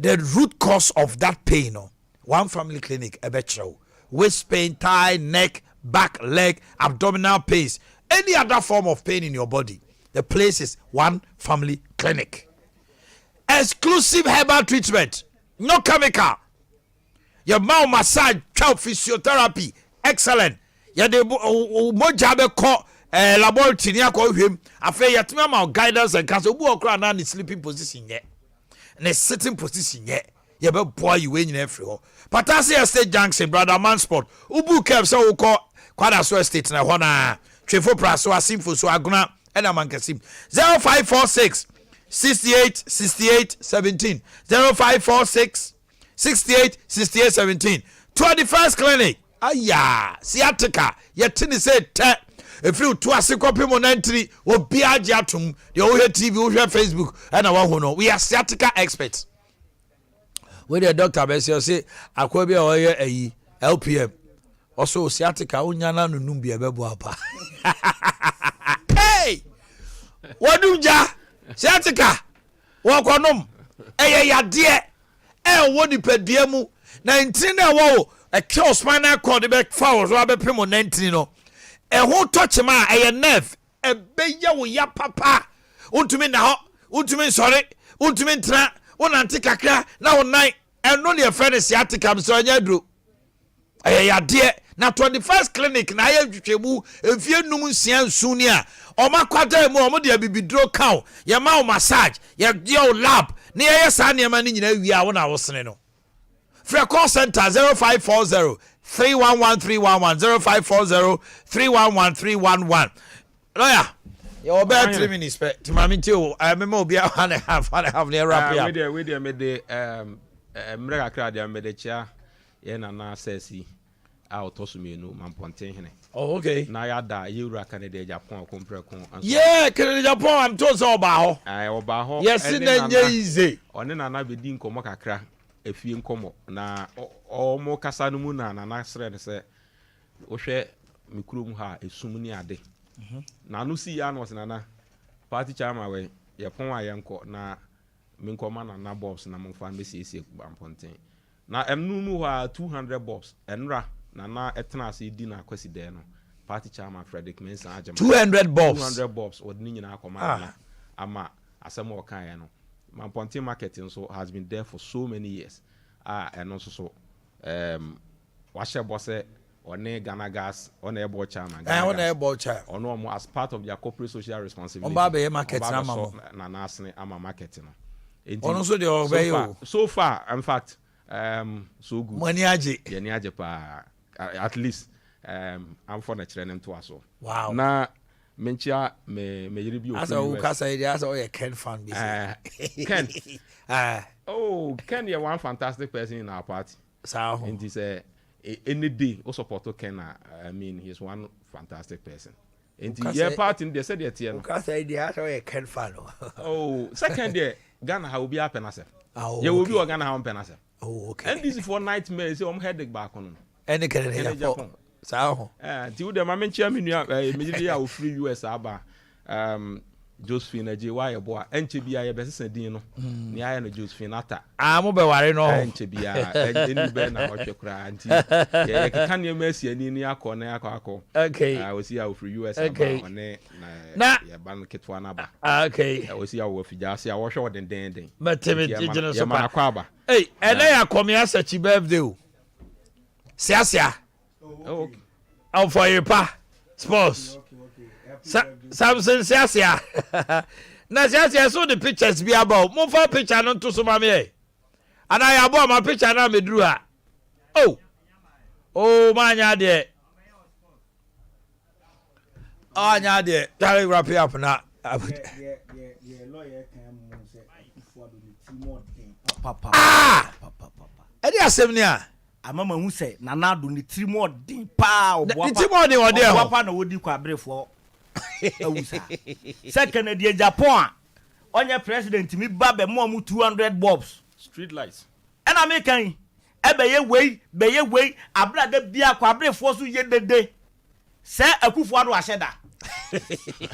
the root cause of that pain no One Family Clinic ebechrew waist pain, thigh, neck, back, leg, abdominal pains, any other form of pain in your body, the place is One Family Clinic. Exclusive herbal treatment, no chemical. Your mouth massage, child physiotherapy, excellent. Ya de mojabe ko laboratory ni akọ hwem afa yatema ma guidance and counsel obu okra na the sleeping position ye na sitting position ye ye be boy you when you free ho Patasi Estate Junction brother man sport ubu kev so wo ko kwada so estate na ho na twefo praso asimfo so aguna ena mankasim 0546 68 68 17 0546 68 68 17 21st Clinic aya sciatica yɛtene say te efiri to ase kopim on entry obi agye atom de wo hwe TV wo hwe Facebook na wo ho no we are sciatica experts we the doctor be say akwa bi o ye ayi LPM also sciatica unya na nunum bi ebebo apa hey wadumja sciatica wo konom yade wo nipadua mu 19 na wo a kill spinal cord be foul so abepem 19 no ho touch ma nerve beya wo ya papa untumi na ho untumi sore untumi ntra wonante kakra na wo nan eno ne friend sciatica so anya duro yade na 21st clinic na ya twetwemu efie num nsia nsuni a omakwada mu omo de bibidro kaw ya ma massage ya dio lab ne ya sa ne ma ne nyina wi a wo na wo sene no free call center 0540 311311 0540 311311 lawyer you obey 3 minutes to mami tio I remember obi a one and half near wrap up we dey me de mrega kra de me de chia ye na na sesi a to so me no mamponten hene. Oh, okay. Na ya da Euro Canada Japan komprekon. Yeah, Canada Japan I'm told so about ho. Oba ho. Yes, na easy. One na be di nkomo kakra efie nkomo na omo kasa no mu na na sre ne se wo hwe mikrom ha esum ni ade. Na no si ya no se na party chairman we ye pon ayenko na minkoma na bobs na mfa mesiesie mamponten. Na emnu mu ha 200 bobs enra na etnase di na kwesi de no party chairman Frederick Mensa agema 200 bobs 200 bobs odni nyina akoma na ama asem o kan ya no Mamponte marketing so has been there for so many years and also so washe bosse one Ghana Gas on airboard chairman on airboard chair on as part of their corporate social responsibility on babe market na nasne ama marketing on also the obey so far in fact so good money aje yani aje pa at least I'm for the training to us. Wow. Na menchia me yiri bi o. Asa u kasa ide asa o ye Ken fan bi. Ken. Oh, Ken is one fantastic person in our party. So and he say any day o support Ken. I mean he's one fantastic person. And the party they said that here. Kasa ide asa o ye Ken fan. Oh, second day Ghana ha obi happen asem. Oh. Ye obi o Ghana ha happen asem. Oh, okay. And this is for nightmare say headache back on. Any Canada Japan. So ti wo de ma menchia me nua me yiri ya o free US aba Josephine Aje wa ye boa enche bia ye besesa din no ni aye no Josephine ata mo be ware no enche bia eni be na hwehwe kra anti ye ke kan ye masi ani ni akọ na akọ okay o si ya o free US aba one na ye ban ketwa na ba okay o si ya o fija se ya wo hwe den den mateme jina so pa akwa aba hey ene ya komia sachi birthday o sia oh okay. Oh, for your pa sports. Samson Siasia. Na Siasia so the pictures be about. Mo for picture no to so mame. And I abo my picture na me drew ha. Oh manya de. Oh nya de. Tell wrap up na. Edi asem ni a. Amama hu se nanado ni trimo din pa oboapa. Ni trimo din ode ho. Oboapa na wodi kwa brefo. Awusa. Second the Japan. Onye president mi ba be mo mu 200 bulbs, street lights. And American beye wey abrade bia kwa brefo so ye dede. Se akufo ado ahyeda.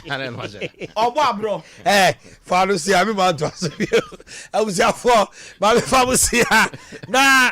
Ana no ahyeda. Obo abro. Fa no si ami ma to aso bi. Awusa fo ma be fa mo si ha. Na